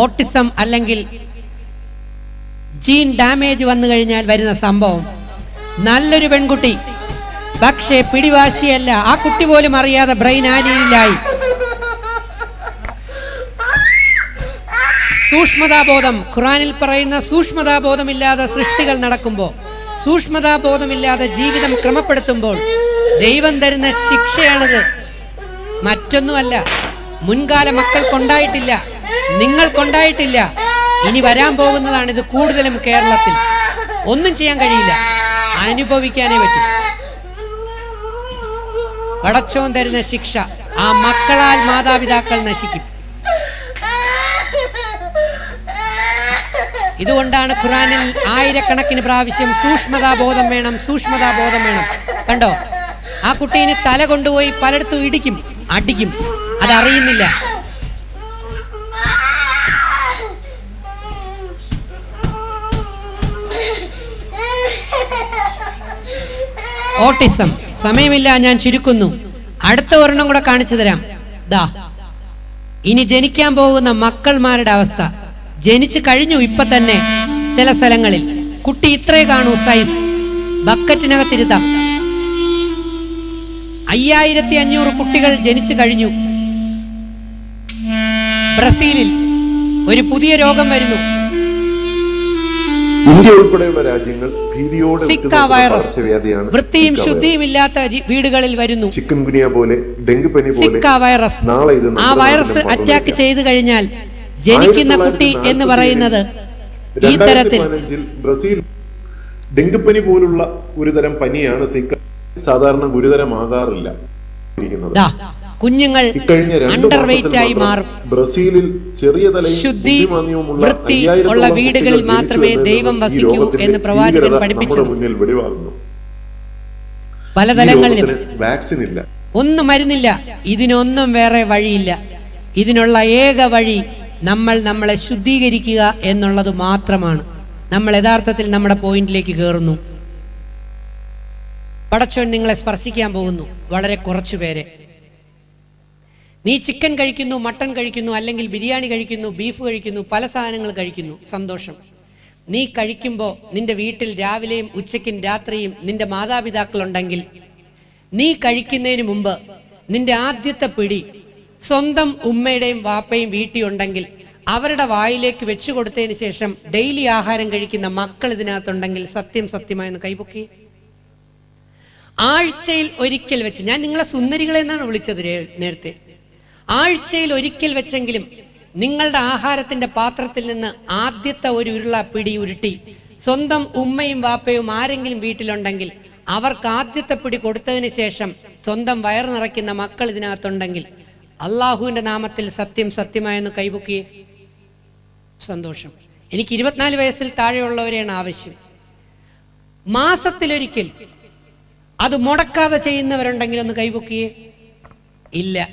Autism അല്ലെങ്കിൽ gene damage വന്നു കഴിഞ്ഞാൽ വരുന്ന സംഭവം. നല്ലൊരു പെൺകുട്ടി, പക്ഷേ പിടിവാശിയല്ല, ആ കുട്ടി പോലും അറിയാതെ ബ്രെയിൻ ആ രീതിയിലായി. സൂക്ഷ്മതാബോധം, ഖുറാനിൽ പറയുന്ന സൂക്ഷ്മതാബോധമില്ലാതെ സൃഷ്ടികൾ നടക്കുമ്പോൾ, സൂക്ഷ്മതാബോധമില്ലാതെ ജീവിതം ക്രമപ്പെടുത്തുമ്പോൾ ദൈവം തരുന്ന ശിക്ഷയാണിത്. മറ്റൊന്നുമല്ല. മുൻകാല മക്കൾക്കുണ്ടായിട്ടില്ല, നിങ്ങൾക്കുണ്ടായിട്ടില്ല, ഇനി വരാൻ പോകുന്നതാണ് ഇത്. കൂടുതലും കേരളത്തിൽ ഒന്നും ചെയ്യാൻ കഴിയില്ല, അനുഭവിക്കാനേ പറ്റും. പടച്ചോൻ തരുന്ന ശിക്ഷ, ആ മക്കളാൽ മാതാപിതാക്കൾ നശിക്കും. ഇതുകൊണ്ടാണ് ഖുറാനിൽ ആയിരക്കണക്കിന് പ്രാവശ്യം സൂക്ഷ്മതാബോധം വേണം, സൂക്ഷ്മതാബോധം വേണം. കണ്ടോ, ആ കുട്ടീനെ തല കൊണ്ടുപോയി പലയിടത്തും ഇടിക്കും, അടിക്കും, അതറിയുന്നില്ല. ഓട്ടിസം. സമയമില്ല, ഞാൻ ചുരുക്കുന്നു. അടുത്ത ഒരെണ്ണം കൂടെ കാണിച്ചു തരാം. ദാ, ഇനി ജനിക്കാൻ പോകുന്ന മക്കൾമാരുടെ അവസ്ഥ. ജനിച്ചു കഴിഞ്ഞു ഇപ്പൊ തന്നെ. ചില സ്ഥലങ്ങളിൽ കുട്ടി ഇത്രേ കാണൂ, സൈസ്, ബക്കറ്റിനകത്തിരുത്താം. 5500 കുട്ടികൾ ജനിച്ചു കഴിഞ്ഞു. ബ്രസീലിൽ ഒരു പുതിയ രോഗം വരുന്നു, ഇന്ത്യ ഉൾപ്പെടെയുള്ള രാജ്യങ്ങൾ ഭീതിയോടെ സിക്ക വൈറസ്. വൃത്തിയും ശുദ്ധിയും ഇല്ലാത്ത വീടുകളിൽ വരുന്നു. ചിക്കൻ ഗുനിയ പോലെ, ഡെങ്കിപ്പനി പോലെ സിക്ക വൈറസ്. ആ വൈറസ് അറ്റാക്ക് ചെയ്തു കഴിഞ്ഞാൽ ജനിക്കുന്ന കുട്ടി എന്ന് പറയുന്നത് ഈ തരത്തിൽ. ബ്രസീൽ ഡെങ്കിപ്പനി പോലുള്ള ഒരു തരം പനിയാണ് സിക്ക. സാധാരണ ഗുരുതരമാകാറില്ല. കുഞ്ഞുങ്ങൾ അണ്ടർ വെയിറ്റ് ആയി മാറും. ബ്രസീലിൽ ചെറിയ ശുദ്ധി വൃത്തി ഉള്ള വീടുകളിൽ മാത്രമേ ദൈവം വസിക്കൂ എന്ന് പ്രവാചകൻ പഠിപ്പിച്ചു. പല തലങ്ങളിലും വാക്സിൻ ഇല്ല, ഒന്നും മരുന്നില്ല. ഇതിനൊന്നും വേറെ വഴിയില്ല. ഇതിനുള്ള ഏക വഴി നമ്മളെ ശുദ്ധീകരിക്കുക എന്നുള്ളത് മാത്രമാണ്. നമ്മൾ യഥാർത്ഥത്തിൽ നമ്മുടെ പോയിന്റിലേക്ക് കയറുന്നു. പടച്ചോൻ നിങ്ങളെ സ്പർശിക്കാൻ പോകുന്നു, വളരെ കുറച്ചു പേരെ. നീ ചിക്കൻ കഴിക്കുന്നു, മട്ടൺ കഴിക്കുന്നു, അല്ലെങ്കിൽ ബിരിയാണി കഴിക്കുന്നു, ബീഫ് കഴിക്കുന്നു, പല സാധനങ്ങൾ കഴിക്കുന്നു, സന്തോഷം. നീ കഴിക്കുമ്പോൾ നിന്റെ വീട്ടിൽ രാവിലെയും ഉച്ചയ്ക്കും രാത്രിയും നിന്റെ മാതാപിതാക്കളുണ്ടെങ്കിൽ, നീ കഴിക്കുന്നതിന് മുമ്പ് നിന്റെ ആദ്യത്തെ പിടി സ്വന്തം ഉമ്മയുടെയും വാപ്പയും വീട്ടിലുണ്ടെങ്കിൽ അവരുടെ വായിലേക്ക് വെച്ചു കൊടുത്തതിന് ശേഷം ഡെയിലി ആഹാരം കഴിക്കുന്ന മക്കൾ ഇതിനകത്തുണ്ടെങ്കിൽ സത്യമായെന്ന് കൈപൊക്കി. ആഴ്ചയിൽ ഒരിക്കൽ വെച്ച്, ഞാൻ നിങ്ങളെ സുന്ദരികളെ എന്നാണ് വിളിച്ചത് നേരത്തെ, ആഴ്ചയിൽ ഒരിക്കൽ വെച്ചെങ്കിലും നിങ്ങളുടെ ആഹാരത്തിന്റെ പാത്രത്തിൽ നിന്ന് ആദ്യത്തെ ഒരു ഉരുള പിടി ഉരുട്ടി സ്വന്തം ഉമ്മയും വാപ്പയും ആരെങ്കിലും വീട്ടിലുണ്ടെങ്കിൽ അവർക്ക് ആദ്യത്തെ പിടി കൊടുത്തതിന് ശേഷം സ്വന്തം വയറ് നിറയ്ക്കുന്ന മക്കൾ ഇതിനകത്തുണ്ടെങ്കിൽ അള്ളാഹുവിന്റെ നാമത്തിൽ സത്യമായെന്ന് കൈപൊക്കിയേ. സന്തോഷം. എനിക്ക് 24 വയസ്സിൽ താഴെയുള്ളവരെയാണ് ആവശ്യം. മാസത്തിലൊരിക്കൽ അത് മുടക്കാതെ ചെയ്യുന്നവരുണ്ടെങ്കിൽ ഒന്ന് കൈപൊക്കിയേ. ഇല്ല,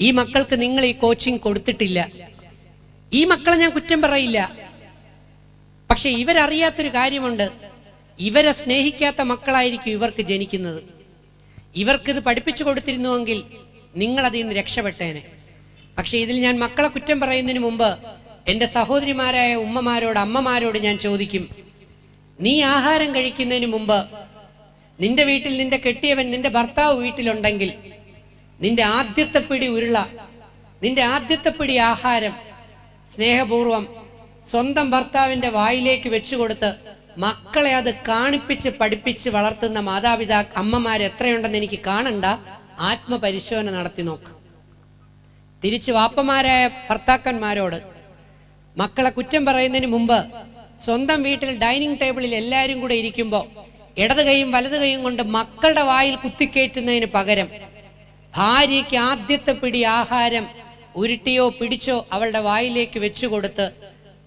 ഈ മക്കൾക്ക് നിങ്ങൾ ഈ കോച്ചിങ് കൊടുത്തിട്ടില്ല. ഈ മക്കളെ ഞാൻ കുറ്റം പറയില്ല, പക്ഷെ ഇവരറിയാത്തൊരു കാര്യമുണ്ട്. ഇവരെ സ്നേഹിക്കാത്ത മക്കളായിരിക്കും ഇവർക്ക് ജനിക്കുന്നത്. ഇവർക്കിത് പഠിപ്പിച്ചു കൊടുത്തിരുന്നുവെങ്കിൽ നിങ്ങൾ അതിൽ നിന്ന് രക്ഷപ്പെട്ടേനെ. പക്ഷെ ഇതിൽ ഞാൻ മക്കളെ കുറ്റം പറയുന്നതിന് മുമ്പ് എന്റെ സഹോദരിമാരായ ഉമ്മമാരോട്, അമ്മമാരോട് ഞാൻ ചോദിക്കും, നീ ആഹാരം കഴിക്കുന്നതിന് മുമ്പ് നിന്റെ വീട്ടിൽ നിന്റെ കെട്ടിയവൻ, നിന്റെ ഭർത്താവ് വീട്ടിലുണ്ടെങ്കിൽ നിന്റെ ആദ്യത്തെ പിടി ഉരുള, നിന്റെ ആദ്യത്തെ പിടി ആഹാരം സ്നേഹപൂർവം സ്വന്തം ഭർത്താവിന്റെ വായിലേക്ക് വെച്ചുകൊടുത്ത് മക്കളെ അത് കാണിപ്പിച്ച് പഠിപ്പിച്ച് വളർത്തുന്ന അമ്മമാർ എത്രയുണ്ടെന്ന് എനിക്ക് കാണണ്ട. ആത്മപരിശോധന നടത്തി നോക്ക്. തിരിച്ച് വാപ്പമാരായ ഭർത്താക്കന്മാരോട് മക്കളെ കുറ്റം പറയുന്നതിന് മുമ്പ് സ്വന്തം വീട്ടിൽ ഡൈനിങ് ടേബിളിൽ എല്ലാവരും കൂടെ ഇരിക്കുമ്പോൾ ഇടത് കൈയും വലത് കൈയും കൊണ്ട് മക്കളുടെ വായിൽ കുത്തിക്കയറ്റുന്നതിന് പകരം ഭാര്യയ്ക്ക് ആദ്യത്തെ പിടി ആഹാരം ഉരുട്ടിയോ പിടിച്ചോ അവളുടെ വായിലേക്ക് വെച്ചു കൊടുത്ത്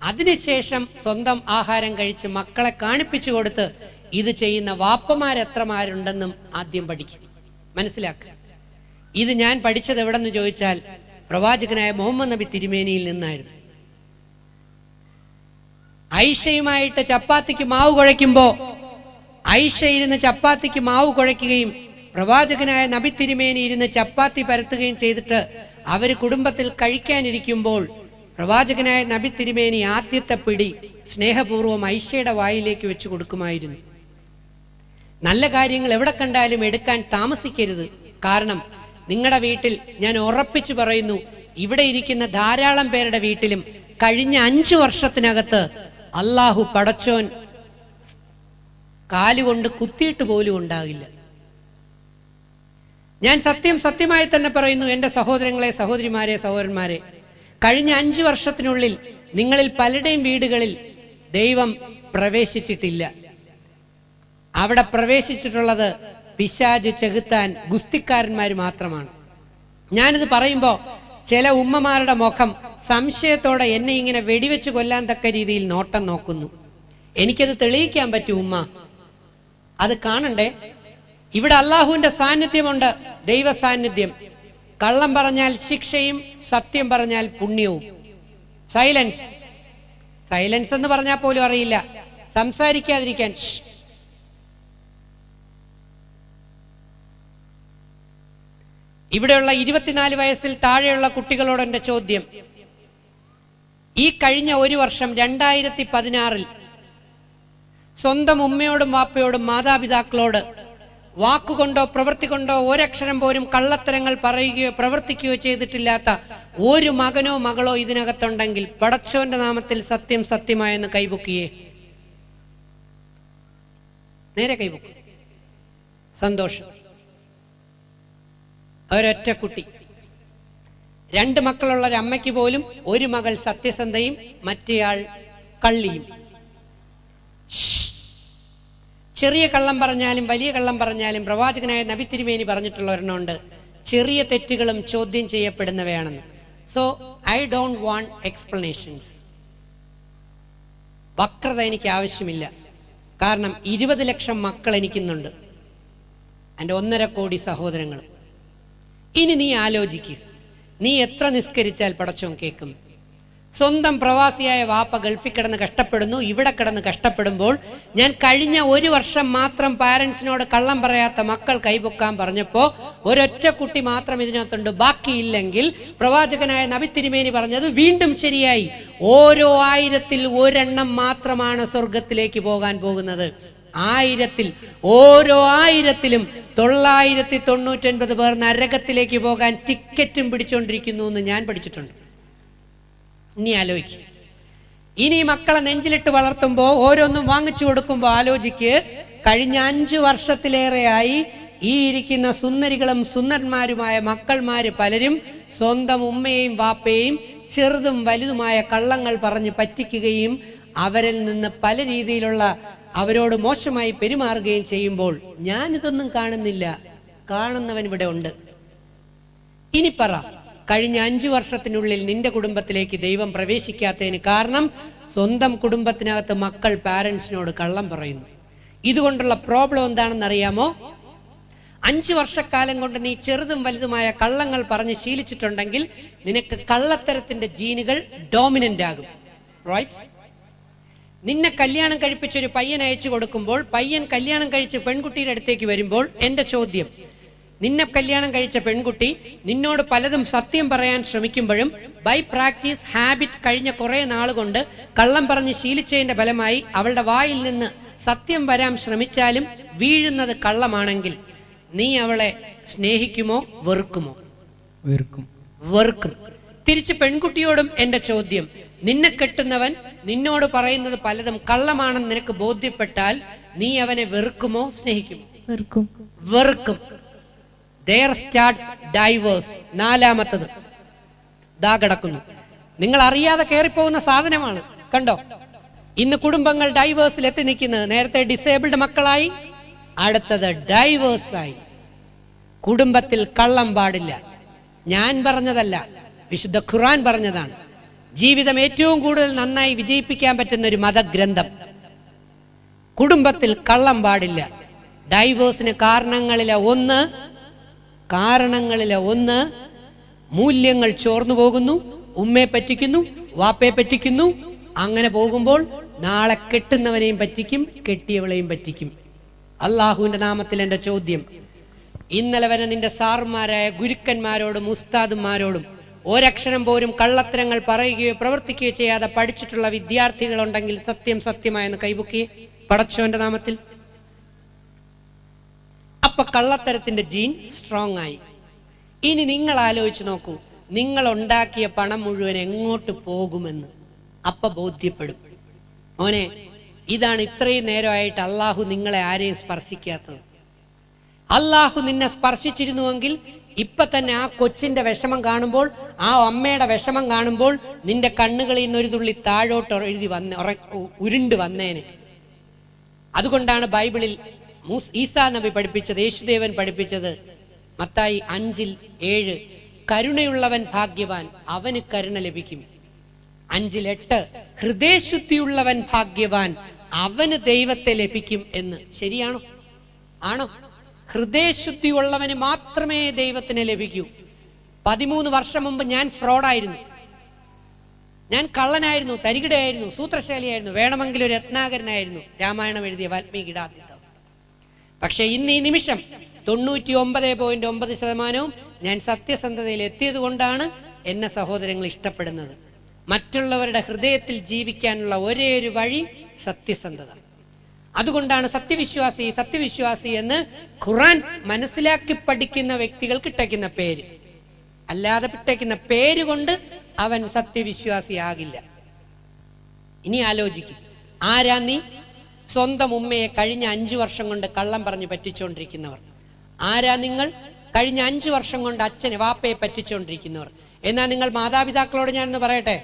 അതിനുശേഷം സ്വന്തം ആഹാരം കഴിച്ച് മക്കളെ കാണിപ്പിച്ചു കൊടുത്ത് ഇത് ചെയ്യുന്ന വാപ്പമാരെത്രമാരുണ്ടെന്നും ആദ്യം പഠിക്കും, മനസ്സിലാക്കുക. ഇത് ഞാൻ പഠിച്ചത് എവിടെന്ന് ചോദിച്ചാൽ പ്രവാചകനായ മുഹമ്മദ് നബി തിരുമേനിയിൽ നിന്നായിരുന്നു. ഐഷയുമായിട്ട് ചപ്പാത്തിക്ക് മാവ് കുഴയ്ക്കുമ്പോ ഐഷ ഇരുന്ന് ചപ്പാത്തിക്ക് മാവ് കുഴയ്ക്കുകയും പ്രവാചകനായ നബി തിരുമേനി ഇരുന്ന് ചപ്പാത്തി പരത്തുകയും ചെയ്തിട്ട് അവര് കുടുംബത്തിൽ കഴിക്കാനിരിക്കുമ്പോൾ പ്രവാചകനായ നബി തിരുമേനി ആദ്യത്തെ പിടി സ്നേഹപൂർവ്വം ഐഷയുടെ വായിലേക്ക് വെച്ച് കൊടുക്കുമായിരുന്നു. നല്ല കാര്യങ്ങൾ എവിടെ കണ്ടാലും എടുക്കാൻ താമസിക്കരുത്. കാരണം നിങ്ങളുടെ വീട്ടിൽ, ഞാൻ ഉറപ്പിച്ചു പറയുന്നു, ഇവിടെ ഇരിക്കുന്ന ധാരാളം പേരുടെ വീട്ടിലും കഴിഞ്ഞ 5 വർഷത്തിനകത്ത് അള്ളാഹു പടച്ചോൻ കാലുകൊണ്ട് കുത്തിയിട്ട് പോലും ഉണ്ടാകില്ല. ഞാൻ സത്യമായി തന്നെ പറയുന്നു, എന്റെ സഹോദരങ്ങളെ, സഹോദരിമാരെ, സഹോദരന്മാരെ, കഴിഞ്ഞ 5 വർഷത്തിനുള്ളിൽ നിങ്ങളിൽ പലരുടെയും വീടുകളിൽ ദൈവം പ്രവേശിച്ചിട്ടില്ല. അവിടെ പ്രവേശിച്ചിട്ടുള്ളത് പിശാച് ചെകുത്താൻ ഗുസ്തിക്കാരന്മാർ മാത്രമാണ്. ഞാനിത് പറയുമ്പോ ചില ഉമ്മമാരുടെ മുഖം സംശയത്തോടെ എന്നെ ഇങ്ങനെ വെടിവെച്ച് കൊല്ലാൻ തക്ക രീതിയിൽ നോട്ടം നോക്കുന്നു. എനിക്കത് തെളിയിക്കാൻ പറ്റും ഉമ്മ, അത് കാണണ്ടേ? ഇവിടെ അള്ളാഹുവിന്റെ സാന്നിധ്യമുണ്ട്, ദൈവ സാന്നിധ്യം. കള്ളം പറഞ്ഞാൽ ശിക്ഷയും, സത്യം പറഞ്ഞാൽ പുണ്യവും. സൈലൻസ് എന്ന് പറഞ്ഞാൽ പോലും അറിയില്ല, സംസാരിക്കാതിരിക്കാൻ. ഇവിടെയുള്ള 24 വയസ്സിൽ താഴെയുള്ള കുട്ടികളോട് എന്റെ ചോദ്യം, ഈ കഴിഞ്ഞ ഒരു വർഷം 2016 സ്വന്തം ഉമ്മയോടും വാപ്പയോടും മാതാപിതാക്കളോട് വാക്കുകൊണ്ടോ പ്രവൃത്തി കൊണ്ടോ ഒരക്ഷരം പോലും കള്ളത്തരങ്ങൾ പറയുകയോ പ്രവർത്തിക്കുകയോ ചെയ്തിട്ടില്ലാത്ത ഒരു മകനോ മകളോ ഇതിനകത്തുണ്ടെങ്കിൽ പടച്ചോന്റെ നാമത്തിൽ സത്യം സത്യമായെന്ന് കൈപൊക്കിയേ. നേരെ കൈപൊക്കി. സന്തോഷം. ഒരൊറ്റ കുട്ടി. 2 മക്കളുള്ള ഒരു അമ്മയ്ക്ക് പോലും ഒരു മകൾ സത്യസന്ധയും മറ്റേയാൾ കള്ളിയും. ചെറിയ കള്ളം പറഞ്ഞാലും വലിയ കള്ളം പറഞ്ഞാലും പ്രവാചകനായ നബി തിരുമേനി പറഞ്ഞിട്ടുള്ള ഒരെണ്ണമുണ്ട്, ചെറിയ തെറ്റുകളും ചോദ്യം ചെയ്യപ്പെടുന്നവയാണെന്ന്. So I don't want explanations. വക്രത എനിക്ക് ആവശ്യമില്ല. കാരണം 20 ലക്ഷം മക്കൾ എനിക്കുന്നുണ്ട്, എൻ്റെ 1.5 കോടി സഹോദരങ്ങൾ. ഇനി നീ ആലോചിക്കുക, നീ എത്ര നിസ്കരിച്ചാൽ പടച്ചോൻ കേൾക്കും? സ്വന്തം പ്രവാസിയായ വാപ്പ ഗൾഫിൽ കിടന്ന് കഷ്ടപ്പെടുന്നു, ഇവിടെ കിടന്ന് കഷ്ടപ്പെടുമ്പോൾ ഞാൻ കഴിഞ്ഞ ഒരു വർഷം മാത്രം പാരന്റ്സിനോട് കള്ളം പറയാത്ത മക്കൾ കൈപൊക്കാൻ പറഞ്ഞപ്പോ ഒരൊറ്റ കുട്ടി മാത്രം ഇതിനകത്തുണ്ട്. ബാക്കിയില്ലെങ്കിൽ പ്രവാചകനായ നബി തിരുമേനി പറഞ്ഞത് വീണ്ടും ശരിയായി. ഓരോ 1000-ൽ ഒരെണ്ണം മാത്രമാണ് സ്വർഗത്തിലേക്ക് പോകാൻ പോകുന്നത്. 1000-ൽ ഓരോ 1000-ലും 999 പേർ നരകത്തിലേക്ക് പോകാൻ ടിക്കറ്റും പിടിച്ചോണ്ടിരിക്കുന്നു എന്ന് ഞാൻ പഠിച്ചിട്ടുണ്ട്. ഇനി ആലോചിക്കുക, ഇനി മക്കളെ നെഞ്ചിലിട്ട് വളർത്തുമ്പോ ഓരോന്നും വാങ്ങിച്ചു കൊടുക്കുമ്പോ ആലോചിക്ക്, കഴിഞ്ഞ 5 വർഷത്തിലേറെയായി ഈ ഇരിക്കുന്ന സുന്ദരികളും സുന്ദരന്മാരുമായ മക്കൾമാര് പലരും സ്വന്തം ഉമ്മയെയും വാപ്പയെയും ചെറുതും വലുതുമായ കള്ളങ്ങൾ പറഞ്ഞ് പറ്റിക്കുകയും അവരിൽ നിന്ന് പല രീതിയിലുള്ള അവരോട് മോശമായി പെരുമാറുകയും ചെയ്യുമ്പോൾ ഞാനിതൊന്നും കാണുന്നില്ല. കാണുന്നവൻ ഇവിടെ ഉണ്ട്. ഇനി പറ, കഴിഞ്ഞ 5 വർഷത്തിനുള്ളിൽ നിന്റെ കുടുംബത്തിലേക്ക് ദൈവം പ്രവേശിക്കാത്തതിന് കാരണം സ്വന്തം കുടുംബത്തിനകത്ത് മക്കൾ പാരന്റ്സിനോട് കള്ളം പറയുന്നു. ഇതുകൊണ്ടുള്ള പ്രോബ്ലം എന്താണെന്ന് അറിയാമോ? 5 വർഷക്കാലം കൊണ്ട് നീ ചെറുതും വലുതുമായ കള്ളങ്ങൾ പറഞ്ഞ് ശീലിച്ചിട്ടുണ്ടെങ്കിൽ നിനക്ക് കള്ളത്തരത്തിന്റെ ജീനുകൾ ഡോമിനന്റ് ആകും. റൈറ്റ്? നിന്നെ കല്യാണം കഴിപ്പിച്ചൊരു പയ്യൻ അയച്ചു കൊടുക്കുമ്പോൾ പയ്യൻ കല്യാണം കഴിച്ച് പെൺകുട്ടിയുടെ അടുത്തേക്ക് വരുമ്പോൾ എന്റെ ചോദ്യം, നിന്നെ കല്യാണം കഴിച്ച പെൺകുട്ടി നിന്നോട് പലതും സത്യം പറയാൻ ശ്രമിക്കുമ്പോഴും ബൈ പ്രാക്ടീസ്, ഹാബിറ്റ്, കഴിഞ്ഞ കുറെ നാൾ കൊണ്ട് കള്ളം പറഞ്ഞ് ശീലിച്ചതിന്റെ ഫലമായി അവളുടെ വായിൽ നിന്ന് സത്യം വരാൻ ശ്രമിച്ചാലും വീഴുന്നത് കള്ളമാണെങ്കിൽ നീ അവളെ സ്നേഹിക്കുമോ വെറുക്കുമോ? വെറുക്കും. തിരിച്ച് പെൺകുട്ടിയോടും എന്റെ ചോദ്യം, നിന്നെ കെട്ടുന്നവൻ നിന്നോട് പറയുന്നത് പലതും കള്ളമാണെന്ന് നിനക്ക് ബോധ്യപ്പെട്ടാൽ നീ അവനെ വെറുക്കുമോ സ്നേഹിക്കുമോ? വെറുക്കും. There starts divorce. 4ാമത്തത് ദാ കിടക്കുന്നു. നിങ്ങൾ അറിയാതെ കയറിപ്പോകുന്ന സാധനമാണ്. കണ്ടോ, ഇന്ന് കുടുംബങ്ങൾ ഡൈവേഴ്സിൽ എത്തി നിൽക്കുന്നത്. നേരത്തെ ഡിസേബിൾഡ് മക്കളായി, അടുത്തത് ഡൈവേഴ്സായി. കുടുംബത്തിൽ കള്ളം പാടില്ല. ഞാൻ പറഞ്ഞതല്ല, വിശുദ്ധ ഖുർആൻ പറഞ്ഞതാണ്. ജീവിതം ഏറ്റവും കൂടുതൽ നന്നായി വിജയിപ്പിക്കാൻ പറ്റുന്ന ഒരു മതഗ്രന്ഥം. കുടുംബത്തിൽ കള്ളം പാടില്ല. ഡൈവേഴ്സിന് കാരണങ്ങളിലെ ഒന്ന് മൂല്യങ്ങൾ ചോർന്നു പോകുന്നു. ഉമ്മയെ പറ്റിക്കുന്നു, വാപ്പയെ പറ്റിക്കുന്നു. അങ്ങനെ പോകുമ്പോൾ നാളെ കെട്ടുന്നവനെയും പറ്റിക്കും, കെട്ടിയവളെയും പറ്റിക്കും. അള്ളാഹുവിന്റെ നാമത്തിൽ എന്റെ ചോദ്യം, ഇന്നലെ വരെ നിന്റെ സാറുമാരായ ഗുരുക്കന്മാരോടും ഉസ്താദുമാരോടും ഒരക്ഷരം പോലും കള്ളത്തരങ്ങൾ പറയുകയോ പ്രവർത്തിക്കുകയോ ചെയ്യാതെ പഠിച്ചിട്ടുള്ള വിദ്യാർത്ഥികളുണ്ടെങ്കിൽ സത്യം സത്യമായെന്ന് കൈപൊക്കിയേ പടച്ചോന്റെ നാമത്തിൽ. അപ്പൊ കള്ളത്തരത്തിന്റെ ജീൻ സ്ട്രോങ് ആയി. ഇനി നിങ്ങൾ ആലോചിച്ച് നോക്കൂ, നിങ്ങൾ ഉണ്ടാക്കിയ പണം മുഴുവൻ എങ്ങോട്ട് പോകുമെന്ന് അപ്പൊ ബോധ്യപ്പെടും. മോനെ, ഇതാണ് ഇത്രയും നേരമായിട്ട് അള്ളാഹു നിങ്ങളെ ആരെയും സ്പർശിക്കാത്തത്. അള്ളാഹു നിന്നെ സ്പർശിച്ചിരുന്നുവെങ്കിൽ ഇപ്പൊ തന്നെ ആ കൊച്ചിന്റെ വിഷമം കാണുമ്പോൾ, ആ അമ്മയുടെ വിഷമം കാണുമ്പോൾ നിന്റെ കണ്ണുകളിൽ നിന്ന് ഒരു തുള്ളി താഴോട്ട് ഉരുണ്ട് വന്നേനെ. അതുകൊണ്ടാണ് ബൈബിളിൽ ഈസാ നബി പഠിപ്പിച്ചത്, യേശുദേവൻ പഠിപ്പിച്ചത് മത്തായി 5:7, കരുണയുള്ളവൻ ഭാഗ്യവാൻ, അവന് കരുണ ലഭിക്കും. 5:8, ഹൃദയശുദ്ധിയുള്ളവൻ ഭാഗ്യവാൻ, അവന് ദൈവത്തെ ലഭിക്കും എന്ന്. ശരിയാണോ? ആണോ? ഹൃദയശുദ്ധി ഉള്ളവന് മാത്രമേ ദൈവത്തിനെ ലഭിക്കൂ. 13 വർഷം മുമ്പ് ഞാൻ ഫ്രോഡായിരുന്നു, ഞാൻ കള്ളനായിരുന്നു, തരികിടയായിരുന്നു, സൂത്രശാലിയായിരുന്നു, വേണമെങ്കിൽ ഒരു രത്നാകരനായിരുന്നു, രാമായണം എഴുതിയ വാൽമീകിയുടെ ആദ്യത്തെ. പക്ഷെ ഇന്ന് ഈ നിമിഷം 99.9% ഞാൻ സത്യസന്ധതയിൽ എത്തിയത് കൊണ്ടാണ് എന്നെ സഹോദരങ്ങൾ ഇഷ്ടപ്പെടുന്നത്. മറ്റുള്ളവരുടെ ഹൃദയത്തിൽ ജീവിക്കാനുള്ള ഒരേ ഒരു വഴി സത്യസന്ധത. അതുകൊണ്ടാണ് സത്യവിശ്വാസി എന്ന് ഖുർആൻ മനസ്സിലാക്കി പഠിക്കുന്ന വ്യക്തികൾക്ക് ഇട്ടയ്ക്കുന്ന പേര്. അല്ലാതെ ഇട്ടയ്ക്കുന്ന പേര് കൊണ്ട് അവൻ സത്യവിശ്വാസിയാകില്ല. ഇനി ആലോചിക്കും, ആരാ നീ? സ്വന്തം ഉമ്മയെ കഴിഞ്ഞ 5 വർഷം കൊണ്ട് കള്ളം പറഞ്ഞ് പറ്റിച്ചുകൊണ്ടിരിക്കുന്നവർ. ആരാ നിങ്ങൾ? കഴിഞ്ഞ 5 വർഷം കൊണ്ട് അച്ഛനെ വാപ്പയെ പറ്റിച്ചുകൊണ്ടിരിക്കുന്നവർ. എന്നാൽ നിങ്ങൾ മാതാപിതാക്കളോട് ഞാനൊന്ന് പറയട്ടെ,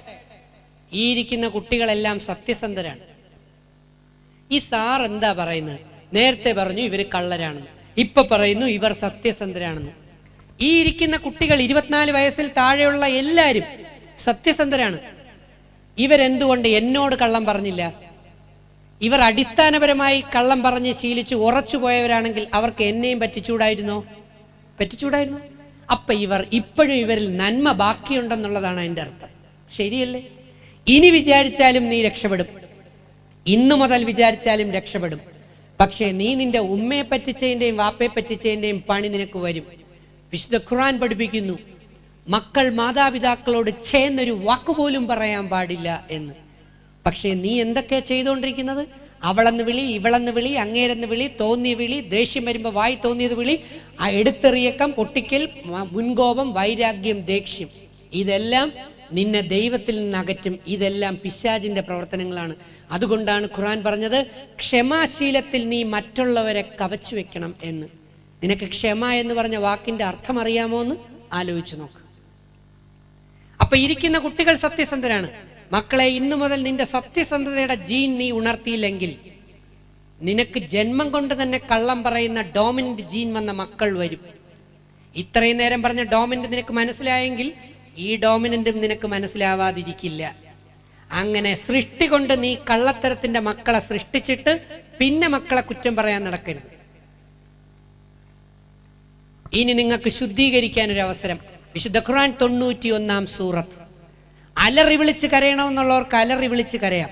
ഈ ഇരിക്കുന്ന കുട്ടികളെല്ലാം സത്യസന്ധരാണ്. ഈ സാർ എന്താ പറയുന്നത്? നേരത്തെ പറഞ്ഞു ഇവര് കള്ളരാണെന്ന്, ഇപ്പൊ പറയുന്നു ഇവർ സത്യസന്ധരാണെന്ന്. ഈ ഇരിക്കുന്ന കുട്ടികൾ 24 വയസ്സിൽ താഴെയുള്ള എല്ലാരും സത്യസന്ധരാണ്. ഇവരെന്തുകൊണ്ട് എന്നോട് കള്ളം പറഞ്ഞില്ല? ഇവർ അടിസ്ഥാനപരമായി കള്ളം പറഞ്ഞ് ശീലിച്ച് ഉറച്ചു പോയവരാണെങ്കിൽ അവർക്ക് എന്നെയും പറ്റിച്ചൂടായിരുന്നോ? അപ്പൊ ഇപ്പോഴും ഇവരിൽ നന്മ ബാക്കിയുണ്ടെന്നുള്ളതാണ് അതിന്റെ അർത്ഥം. ശരിയല്ലേ? ഇനി വിചാരിച്ചാലും നീ രക്ഷപ്പെടും, ഇന്നു മുതൽ വിചാരിച്ചാലും രക്ഷപ്പെടും. പക്ഷേ നീ നിന്റെ ഉമ്മയെ പറ്റിച്ചതിന്റെയും വാപ്പയെ പറ്റിച്ചതിന്റെയും പണി നിനക്ക് വരും. വിശുദ്ധ ഖുർആൻ പഠിപ്പിക്കുന്നു, മക്കൾ മാതാപിതാക്കളോട് ചേർന്നൊരു വാക്കുപോലും പറയാൻ പാടില്ല എന്ന്. പക്ഷേ നീ എന്തൊക്കെയാ ചെയ്തുകൊണ്ടിരിക്കുന്നത്? അവളെന്ന് വിളി, ഇവളെന്ന് വിളി, അങ്ങേരെന്ന് വിളി, തോന്നിയ വിളി, ദേഷ്യം വരുമ്പോൾ വായി തോന്നിയത് വിളി, ആ എടുത്തെറിയക്കം, പൊട്ടിക്കൽ, മുൻകോപം, വൈരാഗ്യം, ദേഷ്യം, ഇതെല്ലാം നിന്നെ ദൈവത്തിൽ നിന്ന് അകറ്റും. ഇതെല്ലാം പിശാചിന്റെ പ്രവർത്തനങ്ങളാണ്. അതുകൊണ്ടാണ് ഖുർആൻ പറഞ്ഞത്, ക്ഷമാശീലത്തിൽ നീ മറ്റുള്ളവരെ കവച്ചു വെക്കണം എന്ന്. നിനക്ക് ക്ഷമ എന്ന് പറഞ്ഞ വാക്കിന്റെ അർത്ഥം അറിയാമോ എന്ന് ആലോചിച്ചു നോക്ക്. അപ്പൊ ഇരിക്കുന്ന കുട്ടികൾ സത്യസന്ധരാണ്. മക്കളെ, ഇന്നു മുതൽ നിന്റെ സത്യസന്ധതയുടെ ജീൻ നീ ഉണർത്തിയില്ലെങ്കിൽ നിനക്ക് ജന്മം കൊണ്ട് തന്നെ കള്ളം പറയുന്ന ഡോമിനന്റ് ജീൻ വന്ന മക്കൾ വരും. ഇത്രയും നേരം പറഞ്ഞ ഡോമിനന്റ് നിനക്ക് മനസ്സിലായെങ്കിൽ ഈ ഡോമിനന്റും നിനക്ക് മനസ്സിലാവാതിരിക്കില്ല. അങ്ങനെ സൃഷ്ടി കൊണ്ട് നീ കള്ളത്തരത്തിന്റെ മക്കളെ സൃഷ്ടിച്ചിട്ട് പിന്നെ മക്കളെ കുറ്റം പറയാൻ നടക്കരുത്. ഇനി നിങ്ങൾക്ക് ശുദ്ധീകരിക്കാൻ ഒരു അവസരം. വിശുദ്ധ ഖുർആൻ 91-ാം സൂറത്ത്. അലറി വിളിച്ച് കരയണമെന്നുള്ളവർക്ക് അലറി വിളിച്ച് കരയാം,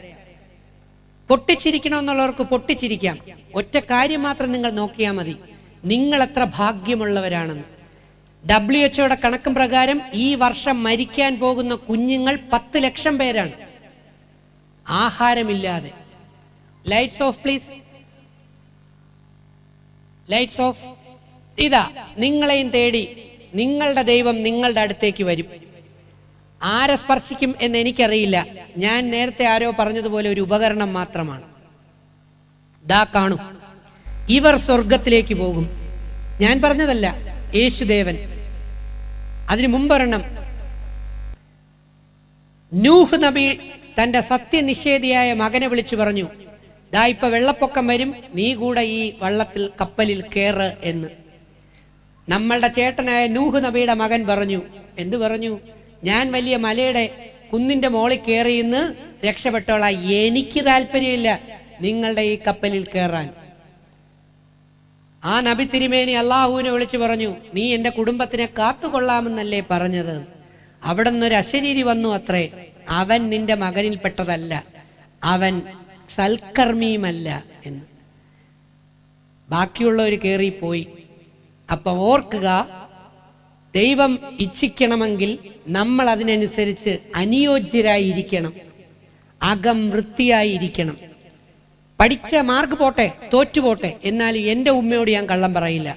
പൊട്ടിച്ചിരിക്കണമെന്നുള്ളവർക്ക് പൊട്ടിച്ചിരിക്കാം. ഒറ്റ കാര്യം മാത്രം നിങ്ങൾ നോക്കിയാൽ മതി, നിങ്ങൾ എത്ര ഭാഗ്യമുള്ളവരാണെന്ന്. WHO കണക്കും പ്രകാരം ഈ വർഷം മരിക്കാൻ പോകുന്ന കുഞ്ഞുങ്ങൾ 10 ലക്ഷം പേരാണ്, ആഹാരമില്ലാതെ. Lights off please, lights off. ഇതാ നിങ്ങളെയും തേടി നിങ്ങളുടെ ദൈവം നിങ്ങളുടെ അടുത്തേക്ക് വരും. ആരെ സ്പർശിക്കും എന്ന് എനിക്കറിയില്ല. ഞാൻ നേരത്തെ ആരോ പറഞ്ഞതുപോലെ ഒരു ഉപകരണം മാത്രമാണ്. ദാ കാണും, ഇവർ സ്വർഗത്തിലേക്ക് പോകും. ഞാൻ പറഞ്ഞതല്ല, യേശുദേവൻ. അതിനു മുമ്പൊരെണ്ണം, നൂഹ് നബി തന്റെ സത്യനിഷേധിയായ മകനെ വിളിച്ചു പറഞ്ഞു, ദാ ഇപ്പൊ വെള്ളപ്പൊക്കം വരും, നീ കൂടെ ഈ വള്ളത്തിൽ കപ്പലിൽ കേറ് എന്ന്. നമ്മളുടെ ചേട്ടനായ നൂഹ് നബിയുടെ മകൻ പറഞ്ഞു, എന്ത് പറഞ്ഞു? ഞാൻ വലിയ മലയുടെ കുന്നിന്റെ മോളിൽ കയറി ഇന്ന് രക്ഷപ്പെട്ടോളാം, എനിക്ക് താല്പര്യമില്ല നിങ്ങളുടെ ഈ കപ്പലിൽ കയറാൻ. ആ നബി തിരുമേനി അള്ളാഹുവിനെ വിളിച്ചു പറഞ്ഞു, നീ എന്റെ കുടുംബത്തിനെ കാത്തുകൊള്ളാമെന്നല്ലേ പറഞ്ഞത്? അവിടെ നിന്നൊരു അശരീരി വന്നു അത്രേ, അവൻ നിന്റെ മകനിൽപ്പെട്ടതല്ല, അവൻ സൽക്കർമ്മിയുമല്ല എന്ന്. ബാക്കിയുള്ളവർ കയറിപ്പോയി. അപ്പം ഓർക്കുക, ദൈവം ഇച്ഛിക്കണമെങ്കിൽ നമ്മൾ അതിനനുസരിച്ച് അനുയോജ്യരായിരിക്കണം, അകം വൃത്തിയായിരിക്കണം. പഠിച്ച മാർക്ക് പോട്ടെ, തോറ്റുപോട്ടെ, എന്നാലും എൻ്റെ ഉമ്മയോട് ഞാൻ കള്ളം പറയില്ല,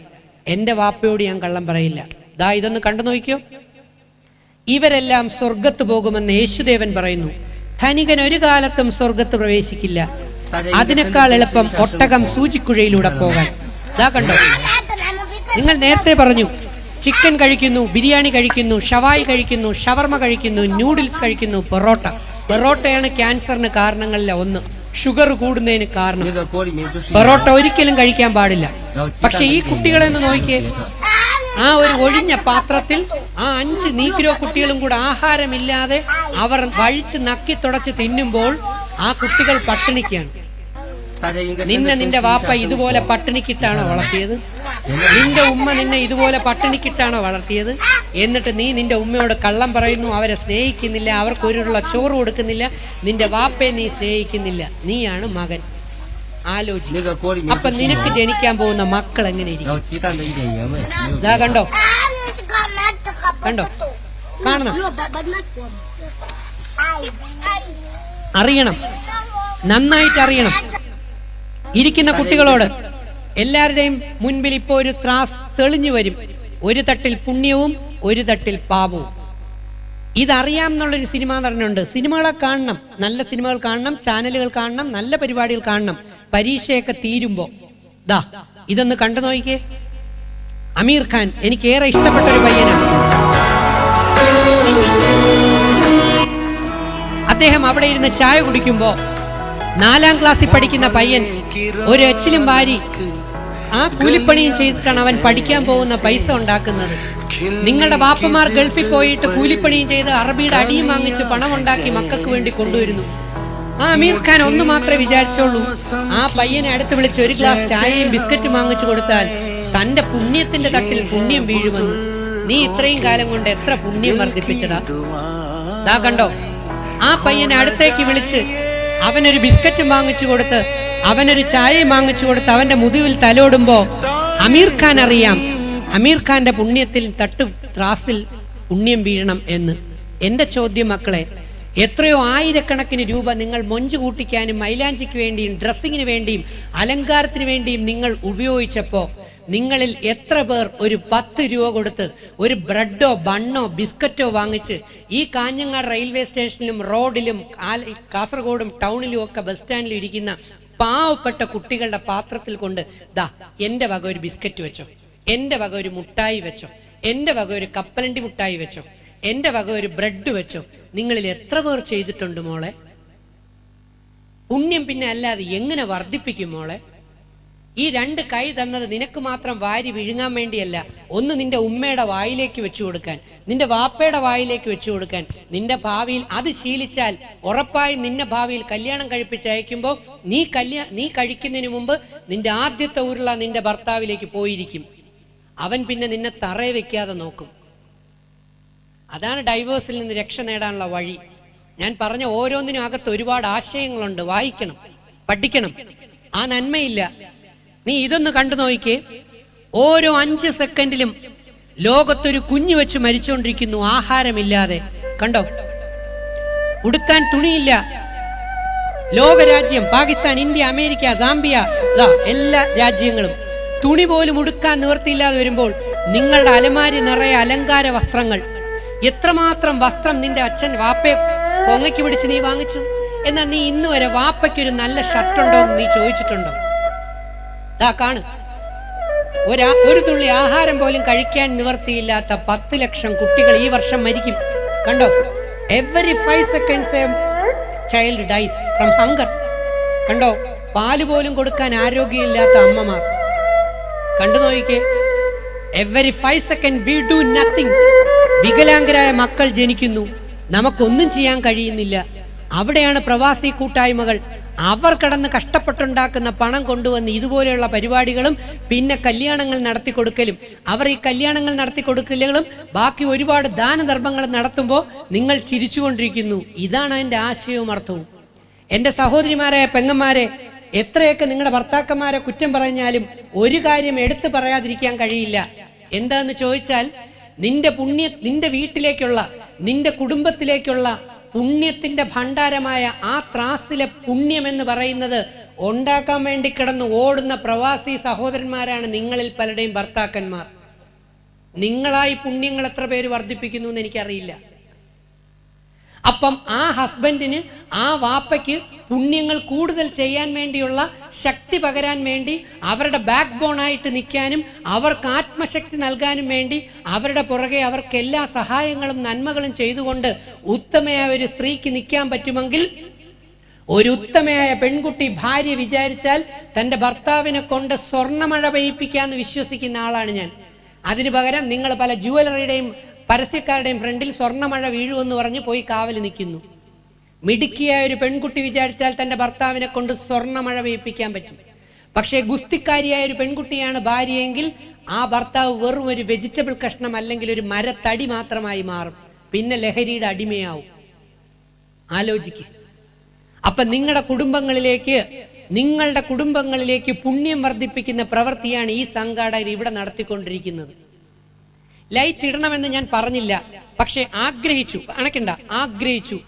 എൻ്റെ വാപ്പയോട് ഞാൻ കള്ളം പറയില്ല. ദാ ഇതൊന്ന് കണ്ടു നോക്കിയോ. ഇവരെല്ലാം സ്വർഗത്ത് പോകുമെന്ന് യേശുദേവൻ പറയുന്നു. ധനികൻ ഒരു കാലത്തും സ്വർഗത്ത് പ്രവേശിക്കില്ല. അതിനേക്കാൾ എളുപ്പം ഒട്ടകം സൂചിക്കുഴയിലൂടെ പോകാൻ. ദാ കണ്ടോ, നിങ്ങൾ നേരത്തെ പറഞ്ഞു ചിക്കൻ കഴിക്കുന്നു, ബിരിയാണി കഴിക്കുന്നു, ഷവായി കഴിക്കുന്നു, ഷവർമ കഴിക്കുന്നു, നൂഡിൽസ് കഴിക്കുന്നു, പൊറോട്ടയാണ് ക്യാൻസറിന് കാരണങ്ങളിലെ ഒന്ന്, ഷുഗർ കൂടുന്നതിന് കാരണം. പൊറോട്ട ഒരിക്കലും കഴിക്കാൻ പാടില്ല. പക്ഷെ ഈ കുട്ടികളെ ഒന്ന് നോക്കിയേ, ആ ഒരു ഒഴിഞ്ഞ പാത്രത്തിൽ ആ 5 നീഗ്രോ കുട്ടികളും കൂടെ ആഹാരമില്ലാതെ അവർ വഴിച്ച് നക്കി തുടച്ച് തിന്നുമ്പോൾ ആ കുട്ടികൾ പട്ടിണിക്കാണ്. നിന്റെ വാപ്പ ഇതുപോലെ പട്ടിണിക്കിട്ടാണോ വളർത്തിയത്? നിന്റെ ഉമ്മ നിന്നെ ഇതുപോലെ പട്ടിണിക്കിട്ടാണോ വളർത്തിയത്? എന്നിട്ട് നീ നിന്റെ ഉമ്മയോട് കള്ളം പറയുന്നു, അവരെ സ്നേഹിക്കുന്നില്ല, അവർക്ക് ഒരുള്ള ചോറ് കൊടുക്കുന്നില്ല, നിന്റെ വാപ്പയെ നീ സ്നേഹിക്കുന്നില്ല. നീയാണ് മകൻ. ആലോചിക്കുക. അപ്പൊ നിനക്ക് ജനിക്കാൻ പോകുന്ന മക്കൾ എങ്ങനെ ഇരിക്കും? കണ്ടോ കണ്ടോ, കാണണം, അറിയണം, നന്നായിട്ട് അറിയണം. ഇരിക്കുന്ന കുട്ടികളോട് എല്ലാവരുടെയും മുൻപിൽ ഇപ്പോ ഒരു ത്രാസ് തെളിഞ്ഞു വരും. ഒരു തട്ടിൽ പുണ്യവും ഒരു തട്ടിൽ പാപവും. ഇതറിയാം എന്നുള്ളൊരു സിനിമാ നടനുണ്ട്. സിനിമകളെ കാണണം, നല്ല സിനിമകൾ കാണണം, ചാനലുകൾ കാണണം, നല്ല പരിപാടികൾ കാണണം. പരീക്ഷയൊക്കെ തീരുമ്പോ ദാ ഇതൊന്ന് കണ്ടു നോക്കിക്കേ. അമീർ ഖാൻ എനിക്കേറെ ഇഷ്ടപ്പെട്ട ഒരു പയ്യനാണ്. അദ്ദേഹം അവിടെ ഇരുന്ന് ചായ കുടിക്കുമ്പോ 4ാം ക്ലാസ്സിൽ പഠിക്കുന്ന പയ്യൻ ഒരു എച്ചിലും വാരി ആ കൂലിപ്പണിയും ചെയ്തിട്ടാണ് അവൻ പഠിക്കാൻ പോകുന്ന പൈസ ഉണ്ടാക്കുന്നത്. നിങ്ങളുടെ ബാപ്പമാർ ഗൾഫിൽ പോയിട്ട് കൂലിപ്പണിയും ചെയ്ത് അറബിയുടെ അടിയും വാങ്ങിച്ച് പണം ഉണ്ടാക്കി മക്കൾക്ക് വേണ്ടി കൊണ്ടുവരുന്നു. ആ അമീർ ഖാൻ ഒന്ന് മാത്രമേ വിചാരിച്ചോളൂ, ആ പയ്യനെ അടുത്ത് വിളിച്ച് ഒരു ഗ്ലാസ് ചായയും ബിസ്ക്കറ്റും വാങ്ങിച്ചു കൊടുത്താൽ തന്റെ പുണ്യത്തിന്റെ തട്ടിൽ പുണ്യം വീഴുമെന്ന്. നീ ഇത്രയും കാലം കൊണ്ട് എത്ര പുണ്യം വർദ്ധിപ്പിച്ചതാ? ദാ കണ്ടോ, ആ പയ്യനെ അടുത്തേക്ക് വിളിച്ച് അവനൊരു ബിസ്ക്കറ്റും വാങ്ങിച്ചു കൊടുത്ത് അവനൊരു ചായയും വാങ്ങിച്ചു കൊടുത്ത് അവന്റെ മുതുകിൽ തലോടുമ്പോ അമീർ ഖാൻ അറിയാം അമീർ ഖാന്റെ പുണ്യത്തിൽ ത്രാസിൽ പുണ്യം വീഴണം എന്ന്. എന്റെ ചോദ്യം മക്കളെ, എത്രയോ ആയിരക്കണക്കിന് രൂപ നിങ്ങൾ മൊഞ്ചു കൂട്ടിക്കാനും മൈലാഞ്ചിക്ക് വേണ്ടിയും ഡ്രസ്സിങ്ങിന് വേണ്ടിയും അലങ്കാരത്തിന് വേണ്ടിയും നിങ്ങൾ ഉപയോഗിച്ചപ്പോ നിങ്ങളിൽ എത്ര പേർ ഒരു 10 രൂപ കൊടുത്ത് ഒരു ബ്രെഡോ ബണ്ണോ ബിസ്ക്കറ്റോ വാങ്ങിച്ച് ഈ കാഞ്ഞങ്ങാട് റെയിൽവേ സ്റ്റേഷനിലും റോഡിലും കാസർഗോഡും ടൗണിലും ഒക്കെ ബസ് സ്റ്റാൻഡിലും ഇരിക്കുന്ന പാവപ്പെട്ട കുട്ടികളുടെ പാത്രത്തിൽ കൊണ്ട് ദാ എന്റെ വക ഒരു ബിസ്ക്കറ്റ് വെച്ചോ, എന്റെ വക ഒരു മുട്ടായി വെച്ചോ, എന്റെ വക ഒരു കപ്പലണ്ടി മുട്ടായി വെച്ചോ, എന്റെ വക ഒരു ബ്രെഡ് വെച്ചോ, നിങ്ങളിൽ എത്ര പേർ ചെയ്തിട്ടുണ്ട് മോളെ? പുണ്യം പിന്നെ അല്ലാതെ എങ്ങനെ വർദ്ധിപ്പിക്കും മോളെ? ഈ 2 കൈ തന്നത് നിനക്ക് മാത്രം വാരി വിഴുങ്ങാൻ വേണ്ടിയല്ല, ഒന്ന് നിന്റെ ഉമ്മയുടെ വായിലേക്ക് വെച്ചു കൊടുക്കാൻ, നിന്റെ വാപ്പയുടെ വായിലേക്ക് വെച്ചു കൊടുക്കാൻ. നിന്റെ ഭാവിയിൽ അത് ശീലിച്ചാൽ ഉറപ്പായും നിന്നെ ഭാവിയിൽ കല്യാണം കഴിപ്പിച്ചയക്കുമ്പോ നീ കഴിക്കുന്നതിന് മുമ്പ് നിന്റെ ആദ്യത്തെ ഉരുള നിന്റെ ഭർത്താവിലേക്ക് പോയിരിക്കും. അവൻ പിന്നെ നിന്നെ തറയെ വെക്കാതെ നോക്കും. അതാണ് ഡൈവേഴ്സിൽ നിന്ന് രക്ഷ നേടാനുള്ള വഴി. ഞാൻ പറഞ്ഞ ഓരോന്നിനും അകത്ത് ഒരുപാട് ആശയങ്ങളുണ്ട്. വായിക്കണം, പഠിക്കണം. ആ നന്മയില്ല. നീ ഇതൊന്ന് കണ്ടു നോക്കിക്കേ. ഓരോ 5 സെക്കൻഡിലും ലോകത്തൊരു കുഞ്ഞു വെച്ച് മരിച്ചുകൊണ്ടിരിക്കുന്നു ആഹാരമില്ലാതെ. കണ്ടോ, ഉടുക്കാൻ തുണിയില്ല. ലോകരാജ്യം പാകിസ്ഥാൻ, ഇന്ത്യ, അമേരിക്ക, സാംബിയ, എല്ലാ രാജ്യങ്ങളും തുണി പോലും ഉടുക്കാൻ നിവൃത്തിയില്ലാതെ വരുമ്പോൾ നിങ്ങളുടെ അലമാരി നിറയെ അലങ്കാര വസ്ത്രങ്ങൾ. എത്രമാത്രം വസ്ത്രം നിന്റെ അച്ഛൻ വാപ്പയെ പൊങ്ങയ്ക്ക് പിടിച്ച് നീ വാങ്ങിച്ചു? എന്നാൽ നീ ഇന്ന് വരെ വാപ്പയ്ക്കൊരു നല്ല ഷർട്ടുണ്ടോ എന്ന് നീ ചോദിച്ചിട്ടുണ്ടോ? കാണു, ഒരു തുള്ളി ആഹാരം പോലും കഴിക്കാൻ നിവർത്തിയില്ലാത്ത 10 ലക്ഷം കുട്ടികൾ ഈ വർഷം മരിക്കും. കണ്ടോ, every 5 seconds a child dies from hunger. കണ്ടോ, പാല് പോലും കൊടുക്കാൻ ആരോഗ്യമില്ലാത്ത അമ്മമാർ. കണ്ടു നോക്കിക്കേ, every 5 seconds we do nothing. വികലാംഗരായ മക്കൾ ജനിക്കുന്നു, നമുക്കൊന്നും ചെയ്യാൻ കഴിയുന്നില്ല. അവിടെയാണ് പ്രവാസി കൂട്ടായ്മകൾ. അവർ കടന്ന് കഷ്ടപ്പെട്ടുണ്ടാക്കുന്ന പണം കൊണ്ടുവന്ന് ഇതുപോലെയുള്ള പരിപാടികളും പിന്നെ കല്യാണങ്ങൾ നടത്തി കൊടുക്കലും, അവർ ഈ കല്യാണങ്ങൾ നടത്തി കൊടുക്കലുകളും ബാക്കി ഒരുപാട് ദാനധർമ്മങ്ങളും നടത്തുമ്പോൾ നിങ്ങൾ ചിരിച്ചുകൊണ്ടിരിക്കുന്നു. ഇതാണ് അതിന്റെ ആശയവും അർത്ഥവും. എന്റെ സഹോദരിമാരെ, പെങ്ങന്മാരെ, എത്രയൊക്കെ നിങ്ങളുടെ ഭർത്താക്കന്മാരെ കുറ്റം പറഞ്ഞാലും ഒരു കാര്യം എടുത്തു പറയാതിരിക്കാൻ കഴിയില്ല. എന്താന്ന് ചോദിച്ചാൽ, നിന്റെ വീട്ടിലേക്കുള്ള, നിന്റെ കുടുംബത്തിലേക്കുള്ള പുണ്യത്തിന്റെ ഭണ്ഡാരമായ ആ ത്രാസിലെ പുണ്യം എന്ന് പറയുന്നത് ഉണ്ടാക്കാൻ വേണ്ടി കിടന്ന് ഓടുന്ന പ്രവാസി സഹോദരന്മാരാണ് നിങ്ങളിൽ പലരുടെയും ഭർത്താക്കന്മാർ. നിങ്ങളായി പുണ്യങ്ങൾ എത്ര പേര് വർദ്ധിപ്പിക്കുന്നു എന്ന് എനിക്കറിയില്ല. അപ്പം ആ ഹസ്ബൻഡിന്, ആ വാപ്പയ്ക്ക് പുണ്യങ്ങൾ കൂടുതൽ ചെയ്യാൻ വേണ്ടിയുള്ള ശക്തി പകരാൻ വേണ്ടി, അവരുടെ ബാക്ക് ബോണായിട്ട് നിൽക്കാനും അവർക്ക് ആത്മശക്തി നൽകാനും വേണ്ടി അവരുടെ പുറകെ അവർക്ക് എല്ലാ സഹായങ്ങളും നന്മകളും ചെയ്തുകൊണ്ട് ഉത്തമയായ ഒരു സ്ത്രീക്ക് നിൽക്കാൻ പറ്റുമെങ്കിൽ, ഒരു ഉത്തമയായ പെൺകുട്ടി ഭാര്യ വിചാരിച്ചാൽ തന്റെ ഭർത്താവിനെ കൊണ്ട് സ്വർണ്ണമഴ പെയ്യിപ്പിക്കാന്ന് വിശ്വസിക്കുന്ന ആളാണ് ഞാൻ. അതിനു പകരം നിങ്ങൾ പല ജുവലറിയുടെയും പരസ്യക്കാരുടെയും ഫ്രണ്ടിൽ സ്വർണ്ണമഴ വീഴുമെന്ന് പറഞ്ഞ് പോയി കാവൽ നിൽക്കുന്നു. മിടുക്കിയായ ഒരു പെൺകുട്ടി വിചാരിച്ചാൽ തന്റെ ഭർത്താവിനെ കൊണ്ട് സ്വർണ്ണമഴ പെയ്യിപ്പിക്കാൻ പറ്റും. പക്ഷേ ഗുസ്തിക്കാരിയായ ഒരു പെൺകുട്ടിയാണ് ഭാര്യയെങ്കിൽ ആ ഭർത്താവ് വെറും ഒരു വെജിറ്റബിൾ കഷ്ണം അല്ലെങ്കിൽ ഒരു മരത്തടി മാത്രമായി മാറും. പിന്നെ ലഹരിയുടെ അടിമയാവും. ആലോചിക്കുക. അപ്പൊ നിങ്ങളുടെ കുടുംബങ്ങളിലേക്ക് പുണ്യം വർദ്ധിപ്പിക്കുന്ന പ്രവൃത്തിയാണ് ഈ സംഘാടകർ ഇവിടെ നടത്തിക്കൊണ്ടിരിക്കുന്നത്. ലൈറ്റ് ഇടണമെന്ന് ഞാൻ പറഞ്ഞില്ല, പക്ഷെ ആഗ്രഹിച്ചു.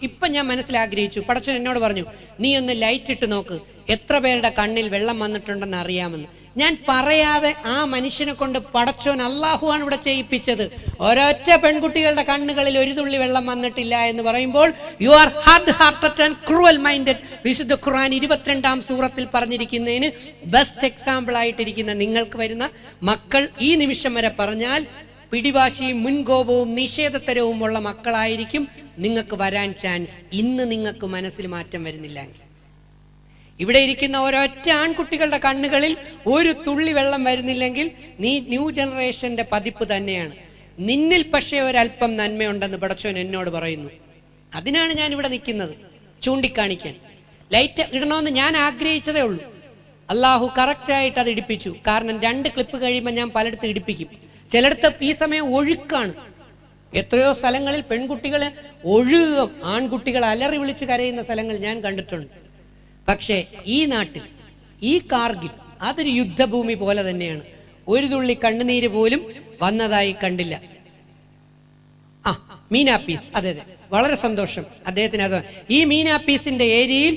ഇപ്പൊ ഞാൻ മനസ്സിലാഗ്രഹിച്ചു. പടച്ചോൻ എന്നോട് പറഞ്ഞു, നീ ഒന്ന് ലൈറ്റ് ഇട്ട് നോക്ക്, എത്ര പേരുടെ കണ്ണിൽ വെള്ളം വന്നിട്ടുണ്ടെന്ന് അറിയാമെന്ന്. ഞാൻ പറയാതെ ആ മനുഷ്യനെ കൊണ്ട് പടച്ചോൻ അള്ളാഹുവാണ് ഇവിടെ ചെയ്യിപ്പിച്ചത്. ഒരൊറ്റ പെൺകുട്ടികളുടെ കണ്ണുകളിൽ ഒരു തുള്ളി വെള്ളം വന്നിട്ടില്ല എന്ന് പറയുമ്പോൾ you are hard hearted and cruel minded. വിശുദ്ധ ഖുർആൻ 22-ാം സൂറത്തിൽ പറഞ്ഞിരിക്കുന്നതിന് ബെസ്റ്റ് എക്സാമ്പിൾ ആയിട്ടിരിക്കുന്ന നിങ്ങൾക്ക് വരുന്ന മക്കൾ ഈ നിമിഷം വരെ പറഞ്ഞാൽ പിടിവാശിയും മുൻകോപവും നിഷേധത്തരവും ഉള്ള മക്കളായിരിക്കും നിങ്ങൾക്ക് വരാൻ ചാൻസ്. ഇന്ന് നിങ്ങൾക്ക് മനസ്സിൽ മാറ്റം വരുന്നില്ലെങ്കിൽ, ഇവിടെ ഇരിക്കുന്ന ഒരൊറ്റ ആൺകുട്ടികളുടെ കണ്ണുകളിൽ ഒരു തുള്ളി വെള്ളം വരുന്നില്ലെങ്കിൽ നീ ന്യൂ ജനറേഷന്റെ പതിപ്പ് തന്നെയാണ്. നിന്നിൽ പക്ഷേ ഒരല്പം നന്മയുണ്ടെന്ന് പടച്ചോൻ എന്നോട് പറയുന്നു. അതിനാണ് ഞാൻ ഇവിടെ നിൽക്കുന്നത്, ചൂണ്ടിക്കാണിക്കാൻ. ലൈറ്റ് ഇടണമെന്ന് ഞാൻ ആഗ്രഹിച്ചതേ ഉള്ളൂ. അള്ളാഹു കറക്റ്റായിട്ട് അത് ഇടിപ്പിച്ചു. കാരണം 2 ക്ലിപ്പ് കഴിയുമ്പോൾ ഞാൻ പലയിടത്ത് ഇടിപ്പിക്കും. ചിലയിടത്ത് ഈ സമയം ഒഴുക്കാണ്. എത്രയോ സ്ഥലങ്ങളിൽ പെൺകുട്ടികളെ ഒഴുകും, ആൺകുട്ടികൾ അലറി വിളിച്ച് കരയുന്ന സ്ഥലങ്ങൾ ഞാൻ കണ്ടിട്ടുണ്ട്. പക്ഷേ ഈ നാട്ടിൽ, ഈ കാർഗിൽ, അതൊരു യുദ്ധഭൂമി പോലെ തന്നെയാണ്. ഒരു തുള്ളി കണ്ണുനീര് പോലും വന്നതായി കണ്ടില്ല. മീന പീസ്, അതെ, വളരെ സന്തോഷം അദ്ദേഹത്തിന്. അത് ഈ മീന പീസിന്റെ ഏരിയയിൽ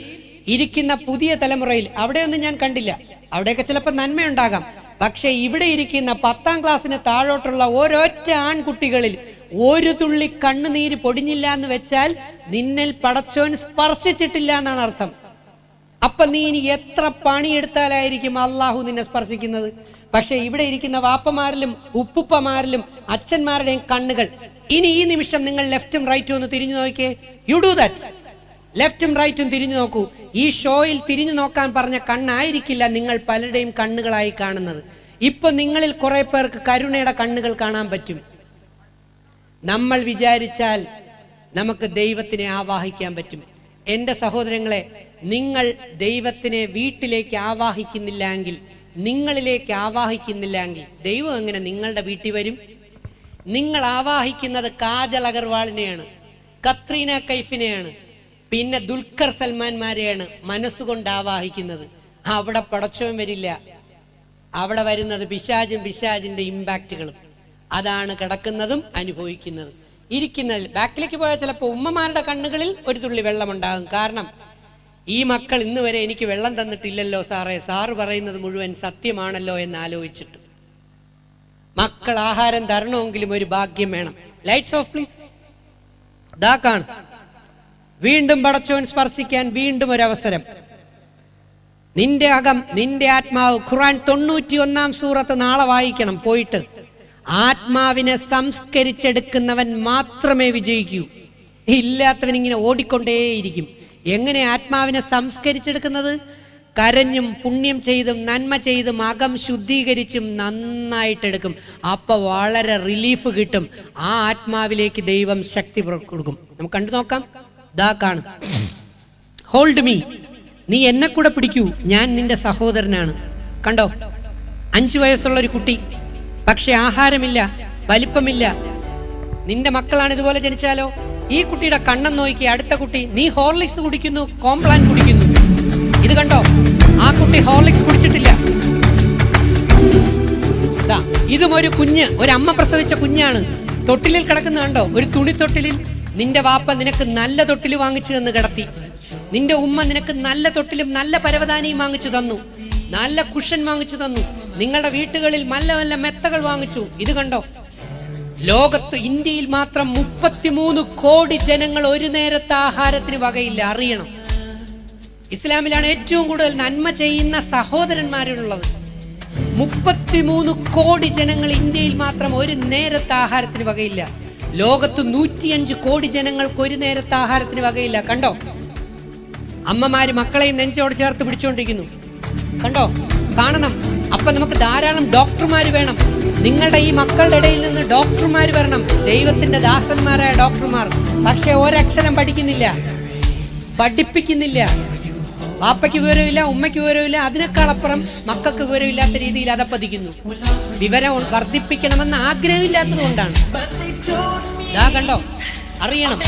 ഇരിക്കുന്ന പുതിയ തലമുറയിൽ അവിടെയൊന്നും ഞാൻ കണ്ടില്ല. അവിടെയൊക്കെ ചിലപ്പോൾ നന്മയുണ്ടാകാം. പക്ഷെ ഇവിടെ ഇരിക്കുന്ന 10ാം ക്ലാസ്സിന് താഴോട്ടുള്ള ഒരൊറ്റ ആൺകുട്ടികളിൽ ഒരു തുള്ളി കണ്ണുനീര് പൊടിഞ്ഞില്ല എന്ന് വെച്ചാൽ നിന്നിൽ പടച്ചോൻ സ്പർശിച്ചിട്ടില്ല എന്നാണ് അർത്ഥം. അപ്പൊ നീ ഇനി എത്ര പണിയെടുത്താലായിരിക്കും അള്ളാഹു നിന്നെ സ്പർശിക്കുന്നത്? പക്ഷെ ഇവിടെ ഇരിക്കുന്ന വാപ്പമാരിലും ഉപ്പുപ്പമാരിലും അച്ഛന്മാരുടെയും കണ്ണുകൾ, ഇനി ഈ നിമിഷം നിങ്ങൾ ലെഫ്റ്റും റൈറ്റും ഒന്ന് തിരിഞ്ഞു നോക്കിയേ. You do that. ലെഫ്റ്റും റൈറ്റും തിരിഞ്ഞു നോക്കൂ. ഈ ഷോയിൽ തിരിഞ്ഞു നോക്കാൻ പറഞ്ഞ കണ്ണായിരിക്കില്ല നിങ്ങൾ പലരുടെയും കണ്ണുകളായി കാണുന്നത്. ഇപ്പൊ നിങ്ങളിൽ കുറെ പേർക്ക് കരുണയുടെ കണ്ണുകൾ കാണാൻ പറ്റും. നമ്മൾ വിചാരിച്ചാൽ നമുക്ക് ദൈവത്തിനെ ആവാഹിക്കാൻ പറ്റും. എന്റെ സഹോദരങ്ങളെ, നിങ്ങൾ ദൈവത്തിനെ വീട്ടിലേക്ക് ആവാഹിക്കുന്നില്ലെങ്കിൽ, നിങ്ങളിലേക്ക് ആവാഹിക്കുന്നില്ലെങ്കിൽ ദൈവം എങ്ങനെ നിങ്ങളുടെ വീട്ടിൽ വരും? നിങ്ങൾ ആവാഹിക്കുന്നത് കാജൽ അഗർവാളിനെയാണ്, കത്രീന കൈഫിനെയാണ്, പിന്നെ ദുൽഖർ സൽമാൻമാരെയാണ് മനസ്സുകൊണ്ട് ആവാഹിക്കുന്നത്. അവിടെ പടച്ചോൻ വരില്ല. അവിടെ വരുന്നത് പിശാചിന്റെ ഇമ്പാക്റ്റുകളും. അതാണ് കിടക്കുന്നതും അനുഭവിക്കുന്നതും. ഇരിക്കുന്നതിൽ ബാക്കിലേക്ക് പോയാൽ ചിലപ്പോൾ ഉമ്മമാരുടെ കണ്ണുകളിൽ ഒരു തുള്ളി വെള്ളമുണ്ടാകും. കാരണം ഈ മക്കൾ ഇന്ന് വരെ എനിക്ക് വെള്ളം തന്നിട്ടില്ലല്ലോ സാറേ, സാറ് പറയുന്നത് മുഴുവൻ സത്യമാണല്ലോ എന്ന് ആലോചിച്ചിട്ട്. മക്കൾ ആഹാരം തരണമെങ്കിലും ഒരു ഭാഗ്യം വേണം. Lights off please. ദാ കാണും, വീണ്ടും പടച്ചോൻ സ്പർശിക്കാൻ വീണ്ടും ഒരവസരം. നിന്റെ അകം, നിന്റെ ആത്മാവ്. ഖുർആൻ 91-ാം സൂറത്ത് നാളെ വായിക്കണം പോയിട്ട്. ആത്മാവിനെ സംസ്കരിച്ചെടുക്കുന്നവൻ മാത്രമേ വിജയിക്കൂ. ഇല്ലാത്തവൻ ഇങ്ങനെ ഓടിക്കൊണ്ടേയിരിക്കും. എങ്ങനെ ആത്മാവിനെ സംസ്കരിച്ചെടുക്കുന്നത്? കരഞ്ഞും പുണ്യം ചെയ്തും നന്മ ചെയ്തും അകം ശുദ്ധീകരിച്ചും നന്നായിട്ടെടുക്കും. അപ്പൊ വളരെ റിലീഫ് കിട്ടും. ആ ആത്മാവിലേക്ക് ദൈവം ശക്തി കൊടുക്കും. നമുക്ക് കണ്ടു നോക്കാം. ദാ കാണും, ഹോൾഡ് മീ, നീ എന്നെ കൂടെ പിടിക്കൂ, ഞാൻ നിന്റെ സഹോദരനാണ്. കണ്ടോ, 5 വയസ്സുള്ള ഒരു കുട്ടി, പക്ഷെ ആഹാരമില്ല, വലിപ്പമില്ല. നിന്റെ മക്കളാണ് ഇതുപോലെ ജനിച്ചാലോ? ഈ കുട്ടിയുടെ കണ്ണം നോക്കി. അടുത്ത കുട്ടി, നീ ഹോർലിക്സ് കുടിക്കുന്നു, കോംപ്ലാൻ കുടിക്കുന്നു. ഇത് കണ്ടോ, ആ കുട്ടി ഹോർലിക്സ് കുടിച്ചിട്ടില്ല. ഇതും ഒരു കുഞ്ഞ്, ഒരു അമ്മ പ്രസവിച്ച കുഞ്ഞാണ്. തൊട്ടിലിൽ കിടക്കുന്ന കണ്ടോ, ഒരു തുണി തൊട്ടിലിൽ. നിന്റെ വാപ്പ നിനക്ക് നല്ല തൊട്ടിൽ വാങ്ങിച്ചു തന്ന് കിടത്തി. നിന്റെ ഉമ്മ നിനക്ക് നല്ല തൊട്ടിലും നല്ല പരവതാനിയും വാങ്ങിച്ചു തന്നു, നല്ല കുഷൻ വാങ്ങിച്ചു തന്നു. നിങ്ങളുടെ വീട്ടുകളിൽ നല്ല നല്ല മെത്തകൾ വാങ്ങിച്ചു. ഇത് കണ്ടോ, ലോകത്ത് ഇന്ത്യയിൽ മാത്രം 33 കോടി ജനങ്ങൾ ഒരു നേരത്തെ ആഹാരത്തിന് വകയില്ല. അറിയണം, ഇസ്ലാമിലാണ് ഏറ്റവും കൂടുതൽ നന്മ ചെയ്യുന്ന സഹോദരന്മാരുള്ളത്. 33 കോടി ജനങ്ങൾ ഇന്ത്യയിൽ മാത്രം ഒരു നേരത്തെ ആഹാരത്തിന് വകയില്ല. ലോകത്ത് 105 കോടി ജനങ്ങൾക്ക് ഒരു നേരത്തെ ആഹാരത്തിന് വകയില്ല. കണ്ടോ, അമ്മമാര് മക്കളെയും നെഞ്ചോട് ചേർത്ത് പിടിച്ചുകൊണ്ടിരിക്കുന്നു. കണ്ടോ, കാണണം. അപ്പൊ നമുക്ക് ധാരാളം ഡോക്ടർമാര് വേണം. നിങ്ങളുടെ ഈ മക്കളുടെ ഇടയിൽ നിന്ന് ഡോക്ടർമാർ വരണം, ദൈവത്തിന്റെ ദാസന്മാരായ ഡോക്ടർമാർ. പക്ഷെ ഒരക്ഷരം പഠിക്കുന്നില്ല, പഠിപ്പിക്കുന്നില്ല. പാപ്പയ്ക്ക് വിവരമില്ല, ഉമ്മയ്ക്ക് വിവരമില്ല, അതിനേക്കാളപ്പുറം മക്കൾക്ക് വിവരമില്ലാത്ത രീതിയിൽ അതപ്പതിക്കുന്നു. വിവരം വർദ്ധിപ്പിക്കണമെന്ന് ആഗ്രഹമില്ലാത്തത് കൊണ്ടാണ്. കണ്ടോ, അറിയണം.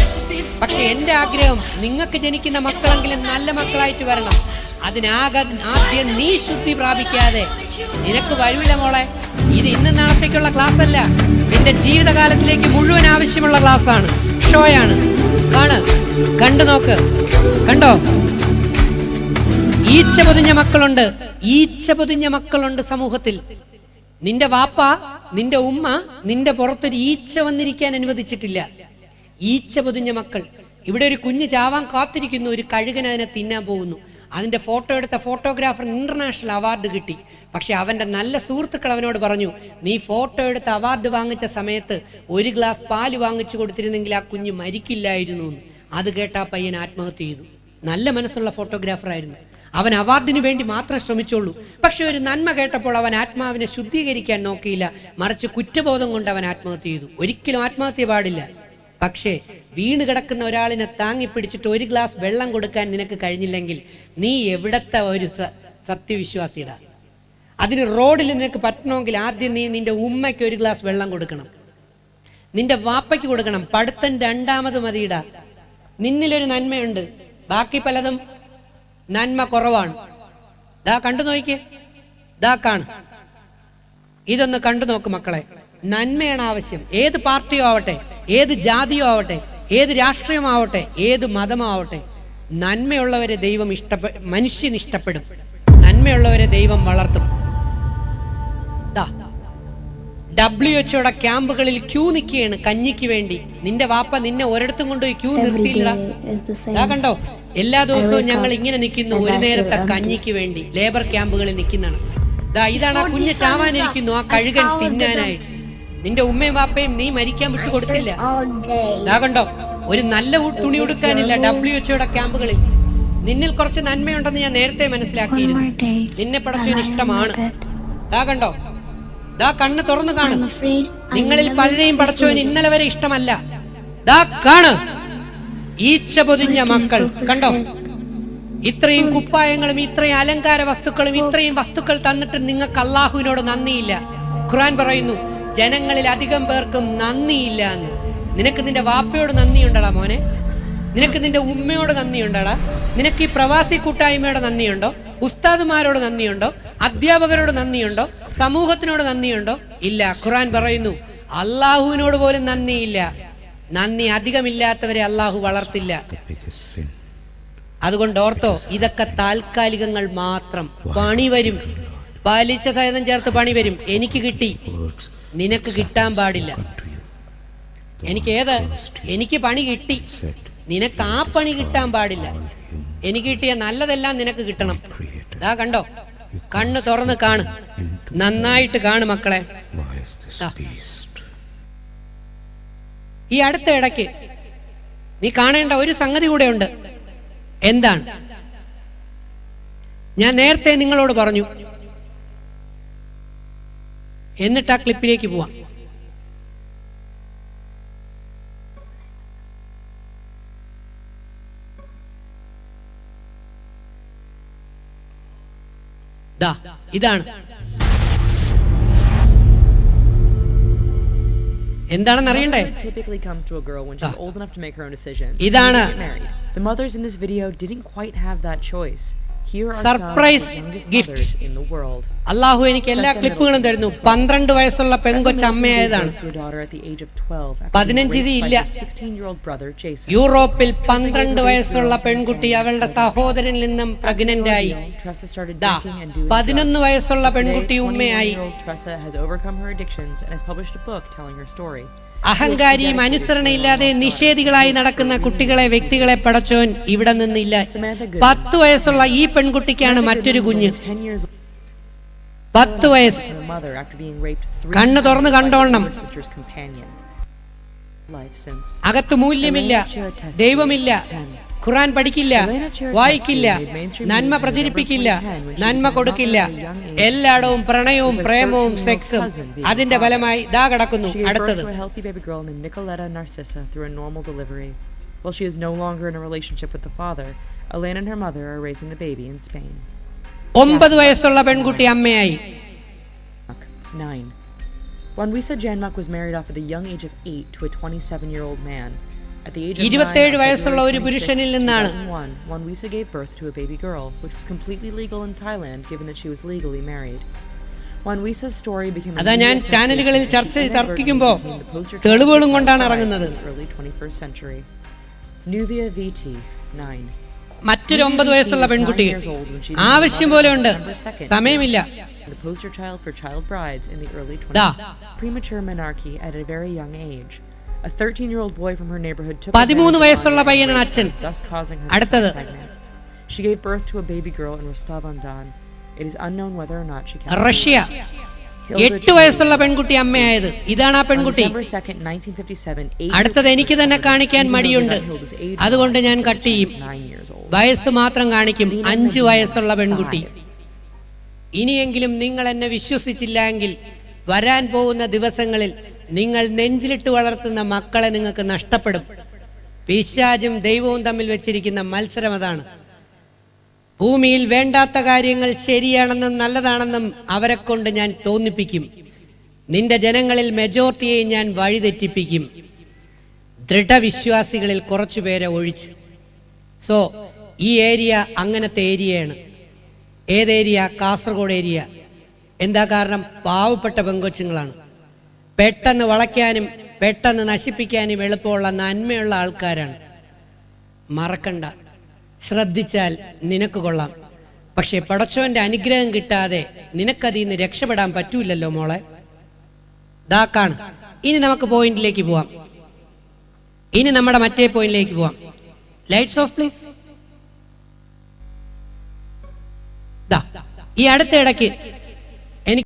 പക്ഷെ എന്റെ ആഗ്രഹം നിങ്ങൾക്ക് ജനിക്കുന്ന മക്കളെങ്കിലും നല്ല മക്കളായിട്ട് വരണം. ആദ്യം നീ ശുദ്ധി പ്രാപിക്കാതെ നിനക്ക് വരൂല മോളെ. ഇത് ഇന്ന് നാളത്തേക്കുള്ള ക്ലാസ് അല്ല, നിന്റെ ജീവിതകാലത്തിലേക്ക് മുഴുവൻ ആവശ്യമുള്ള ക്ലാസ്സാണ്, ഷോയാണ്. കണ്ടു നോക്ക്. കണ്ടോ, ഈച്ച പൊതിഞ്ഞ മക്കളുണ്ട്, ഈച്ച പൊതിഞ്ഞ മക്കളുണ്ട് സമൂഹത്തിൽ. നിന്റെ വാപ്പ, നിന്റെ ഉമ്മ നിന്റെ പുറത്തൊരു ഈച്ച വന്നിരിക്കാൻ അനുവദിച്ചിട്ടില്ല. ഈച്ച പൊതിഞ്ഞ മക്കൾ. ഇവിടെ ഒരു കുഞ്ഞ് ചാവാൻ കാത്തിരിക്കുന്നു, ഒരു കഴുകൻ അതിനെ തിന്നാൻ പോകുന്നു. അതിന്റെ ഫോട്ടോ എടുത്ത ഫോട്ടോഗ്രാഫർ ഇന്റർനാഷണൽ അവാർഡ് കിട്ടി. പക്ഷെ അവന്റെ നല്ല സുഹൃത്തുക്കൾ അവനോട് പറഞ്ഞു, നീ ഫോട്ടോ എടുത്ത് അവാർഡ് വാങ്ങിച്ച സമയത്ത് ഒരു ഗ്ലാസ് പാല് വാങ്ങിച്ചു കൊടുത്തിരുന്നെങ്കിൽ ആ കുഞ്ഞ് മരിക്കില്ലായിരുന്നു. അത് കേട്ട ആ പയ്യൻ ആത്മഹത്യ ചെയ്തു. നല്ല മനസ്സുള്ള ഫോട്ടോഗ്രാഫർ ആയിരുന്നു. അവൻ അവാർഡിന് വേണ്ടി മാത്രം ശ്രമിച്ചുള്ളൂ. പക്ഷെ ഒരു നന്മ കേട്ടപ്പോൾ അവൻ ആത്മാവിനെ ശുദ്ധീകരിക്കാൻ നോക്കിയില്ല, മറിച്ച് കുറ്റബോധം കൊണ്ട് അവൻ ആത്മഹത്യ ചെയ്തു. ഒരിക്കലും ആത്മഹത്യ പാടില്ല. പക്ഷേ വീണ് കിടക്കുന്ന ഒരാളിനെ താങ്ങി പിടിച്ചിട്ട് ഒരു ഗ്ലാസ് വെള്ളം കൊടുക്കാൻ നിനക്ക് കഴിഞ്ഞില്ലെങ്കിൽ നീ എവിടത്തെ ഒരു സത്യവിശ്വാസിയുടെ? അതിന് റോഡിൽ നിനക്ക് പറ്റണമെങ്കിൽ ആദ്യം നീ നിന്റെ ഉമ്മയ്ക്ക് ഒരു ഗ്ലാസ് വെള്ളം കൊടുക്കണം, നിന്റെ വാപ്പയ്ക്ക് കൊടുക്കണം. പഠിത്തം രണ്ടാമത് മതിയിടാ. നിന്നിലൊരു നന്മയുണ്ട്, ബാക്കി പലതും നന്മ കുറവാണ്. കണ്ടു നോക്കിയേ, കാണും. ഇതൊന്ന് കണ്ടു നോക്ക് മക്കളെ. നന്മയാണ് ആവശ്യം. ഏത് പാർട്ടിയോ ആവട്ടെ, ഏത് ജാതിയോ ആവട്ടെ, ഏത് രാഷ്ട്രീയമാവട്ടെ, ഏത് മതമാവട്ടെ, നന്മയുള്ളവരെ ദൈവം മനുഷ്യൻ ഇഷ്ടപ്പെടും. നന്മയുള്ളവരെ ദൈവം വളർത്തും. WHO ക്യാമ്പുകളിൽ ക്യൂ നിൽക്കുകയാണ് കഞ്ഞിക്ക് വേണ്ടി. നിന്റെ വാപ്പ നിന്നെ ഒരിടത്തും കൊണ്ടുപോയി ക്യൂ നിർത്തിയില്ല. കണ്ടോ, എല്ലാ ദിവസവും ഞങ്ങൾ ഇങ്ങനെ നിൽക്കുന്നു ഒരു നേരത്തെ കഞ്ഞിക്ക് വേണ്ടി. ലേബർ ക്യാമ്പുകളിൽ നിൽക്കുന്നതാണ്. ഇതാണ് ആ കുഞ്ഞ് ചാവാനിരിക്കുന്നു, ആ കഴുകൻ തിന്നാനായി. നിന്റെ ഉമ്മയും വാപ്പയും നീ മരിക്കാൻ വിട്ടുകൊടുത്തില്ല. കണ്ടോ, ഒരു നല്ല തുണി ഉടുക്കാനില്ല WHO ക്യാമ്പുകളിൽ. നിന്നിൽ കുറച്ച് നന്മയുണ്ടെന്ന് ഞാൻ നേരത്തെ മനസ്സിലാക്കിയിരുന്നു. നിന്നെ പടച്ചവന് ഇഷ്ടമാണ്. കണ്ടോ, കണ്ണ് തുറന്നു കാണും. നിങ്ങളിൽ പലരെയും പടച്ചവന് ഇന്നലെ വരെ ഇഷ്ടമല്ല. കാണ്, ഈച്ച പൊതിഞ്ഞ മക്കൾ. കണ്ടോ, ഇത്രയും കുപ്പായങ്ങളും ഇത്രയും അലങ്കാര വസ്തുക്കളും ഇത്രയും വസ്തുക്കൾ തന്നിട്ട് നിങ്ങൾക്ക് അള്ളാഹുവിനോട് നന്ദിയില്ല. ഖുർആൻ പറയുന്നു, ജനങ്ങളിൽ അധികം പേർക്കും നന്ദിയില്ല എന്ന്. നിനക്ക് നിന്റെ വാപ്പയോട് നന്ദിയുണ്ടടാ മോനെ? നിനക്ക് നിന്റെ ഉമ്മയോട് നന്ദിയുണ്ടടാ? നിനക്ക് ഈ പ്രവാസി കൂട്ടായ്മയോട് നന്ദിയുണ്ടോ? ഉസ്താദുമാരോട് നന്ദിയുണ്ടോ? അധ്യാപകരോട് നന്ദിയുണ്ടോ? സമൂഹത്തിനോട് നന്ദിയുണ്ടോ? ഇല്ല. ഖുർആൻ പറയുന്നു, അള്ളാഹുവിനോട് പോലും നന്ദിയില്ല. നന്ദി അധികമില്ലാത്തവരെ അള്ളാഹു വളർത്തില്ല. അതുകൊണ്ട് ഓർത്തോ, ഇതൊക്കെ താൽക്കാലികങ്ങൾ മാത്രം. പണി വരും, പലിശ സഹിതം ചേർത്ത് പണി വരും. എനിക്ക് കിട്ടി, നിനക്ക് കിട്ടാൻ പാടില്ല. എനിക്ക് പണി കിട്ടി, നിനക്ക് ആ പണി കിട്ടാൻ പാടില്ല. എനിക്ക് കിട്ടിയ നല്ലതെല്ലാം നിനക്ക് കിട്ടണം. കണ്ടോ, കണ്ണ് തുറന്ന് കാണു, നന്നായിട്ട് കാണു മക്കളെ. ഈ അടുത്ത ഇടയ്ക്ക് നീ കാണേണ്ട ഒരു സംഗതി കൂടെ ഉണ്ട്. എന്താണ്? ഞാൻ നേരത്തെ നിങ്ങളോട് പറഞ്ഞു. എന്നിട്ട് ആ ക്ലിപ്പിലേക്ക് പോവാം. ഇതാണ്. എന്താണെന്ന് അറിയണ്ടേ? ഇതാണ്. The mothers in this video didn't quite have that choice. Here are surprise some of the youngest gift. mothers in the world. അള്ളാഹു എനിക്ക് എല്ലാ ക്ലിപ്പുകളും തരുന്നു. 12 വയസ്സുള്ള പെങ്കൊച്ച് അമ്മയായതാണ്. 15 ഇല്ല. യൂറോപ്പിൽ 12 വയസ്സുള്ള പെൺകുട്ടി അവളുടെ സഹോദരനിൽ നിന്നും പ്രഗ്നന്റ് ആയി. 11 വയസ്സുള്ള പെൺകുട്ടി ഉമ്മയായി. അഹങ്കാരിയും അനുസരണയില്ലാതെ നിഷേധികളായി നടക്കുന്ന കുട്ടികളെ, വ്യക്തികളെ പടച്ചോൻ ഇവിടെ നിന്നില്ല. 10 വയസ്സുള്ള ഈ പെൺകുട്ടിക്കാണ് മറ്റൊരു കുഞ്ഞ്. 10 വയസ്സ്. കണ്ണ് തുറന്ന് കണ്ടോളണം. അകത്ത് മൂല്യമില്ല, ദൈവമില്ല, ഖുർആൻ പഠിക്കില്ല, വായിക്കില്ല, നന്മ പ്രചരിപ്പിക്കില്ല, നന്മ കൊടുക്കില്ല. എല്ലായിടവും പ്രണയവും പ്രേമവും സെക്സും. അതിന്റെ ഫലമായി ദാ കിടക്കുന്നു അടുത്തത്. While she is no longer in a relationship with the father, Elena and her mother are raising the baby in Spain. 9 വയസ്സുള്ള പെൺകുട്ടി അമ്മയായി. 9. Wanwisa Janmak was married off at the young age of 8 to a 27-year-old man. At the age of 27 വയസ്സുള്ള ഒരു പുരുഷനിൽ നിന്നാണ്. 2001, Wanwisa gave birth to a baby girl, which was completely legal in Thailand given that she was legally married. Wanwisa's story became അതാ ഞാൻ ചാനലുകളിൽ തർക്കിക്കുമ്പോ തെളിവുകളും കൊണ്ടാണ് ഇറങ്ങുന്നത്. early 21st century. Nuvia VT 9. മറ്റൊരു 9 വയസ്സുള്ള പെൺകുട്ടി ആവശ്യം പോലെ ഉണ്ട്, സമയമില്ല. The poster child for child brides in the early 20s. ദാ Premature menarche at a very young age. A 13-year-old boy from her neighborhood took 13 വയസ്സുള്ള പയ്യനാണ് അച്ഛൻ. thus causing her അടുത്തത്. to become pregnant. She gave birth to a baby girl in Rostov-on-Don. It is unknown whether or not she can. Russia 8 വയസ്സുള്ള പെൺകുട്ടി അമ്മയായത്. ഇതാണ് ആ പെൺകുട്ടി. December 2nd, 1957, അടുത്തത് എനിക്ക് തന്നെ കാണിക്കാൻ മടിയുണ്ട്, അതുകൊണ്ട് ഞാൻ കട്ട് ചെയ്യും. 9 years old. വയസ്സ് മാത്രം കാണിക്കും. 5 വയസ്സുള്ള പെൺകുട്ടി. ഇനിയെങ്കിലും നിങ്ങൾ എന്നെ വിശ്വസിച്ചില്ല എങ്കിൽ വരാൻ പോകുന്ന ദിവസങ്ങളിൽ നിങ്ങൾ നെഞ്ചിലിട്ട് വളർത്തുന്ന മക്കളെ നിങ്ങൾക്ക് നഷ്ടപ്പെടും. പിശാചും ദൈവവും തമ്മിൽ വെച്ചിരിക്കുന്ന മത്സരം അതാണ്. ഭൂമിയിൽ വേണ്ടാത്ത കാര്യങ്ങൾ ശരിയാണെന്നും നല്ലതാണെന്നും അവരെ കൊണ്ട് ഞാൻ തോന്നിപ്പിക്കും. നിന്റെ ജനങ്ങളിൽ മെജോറിറ്റിയെ ഞാൻ വഴിതെറ്റിപ്പിക്കും, ദൃഢവിശ്വാസികളിൽ കുറച്ചുപേരെ ഒഴിച്ച്. സോ ഈ ഏരിയ അങ്ങനത്തെ ഏരിയയാണ്. ഏതേരിയ? കാസർഗോഡ് ഏരിയ. എന്താ കാരണം? പാവപ്പെട്ട പെങ്കൊച്ചുങ്ങളാണ്. പെട്ടെന്ന് വളയ്ക്കാനും പെട്ടെന്ന് നശിപ്പിക്കാനും എളുപ്പമുള്ള നന്മയുള്ള ആൾക്കാരാണ്. മറക്കണ്ട, ശ്രദ്ധിച്ചാൽ നിനക്ക് കൊള്ളാം. പക്ഷെ പടച്ചോന്റെ അനുഗ്രഹം കിട്ടാതെ നിനക്കതിൽ നിന്ന് രക്ഷപ്പെടാൻ പറ്റൂലല്ലോ മോളെ. ദാക്കാണ്. ഇനി നമുക്ക് പോയിന്റിലേക്ക് പോവാം. ഇനി നമ്മുടെ മറ്റേ പോയിന്റിലേക്ക് പോവാം. Lights off please. ഈ അടുത്ത ഇടയ്ക്ക്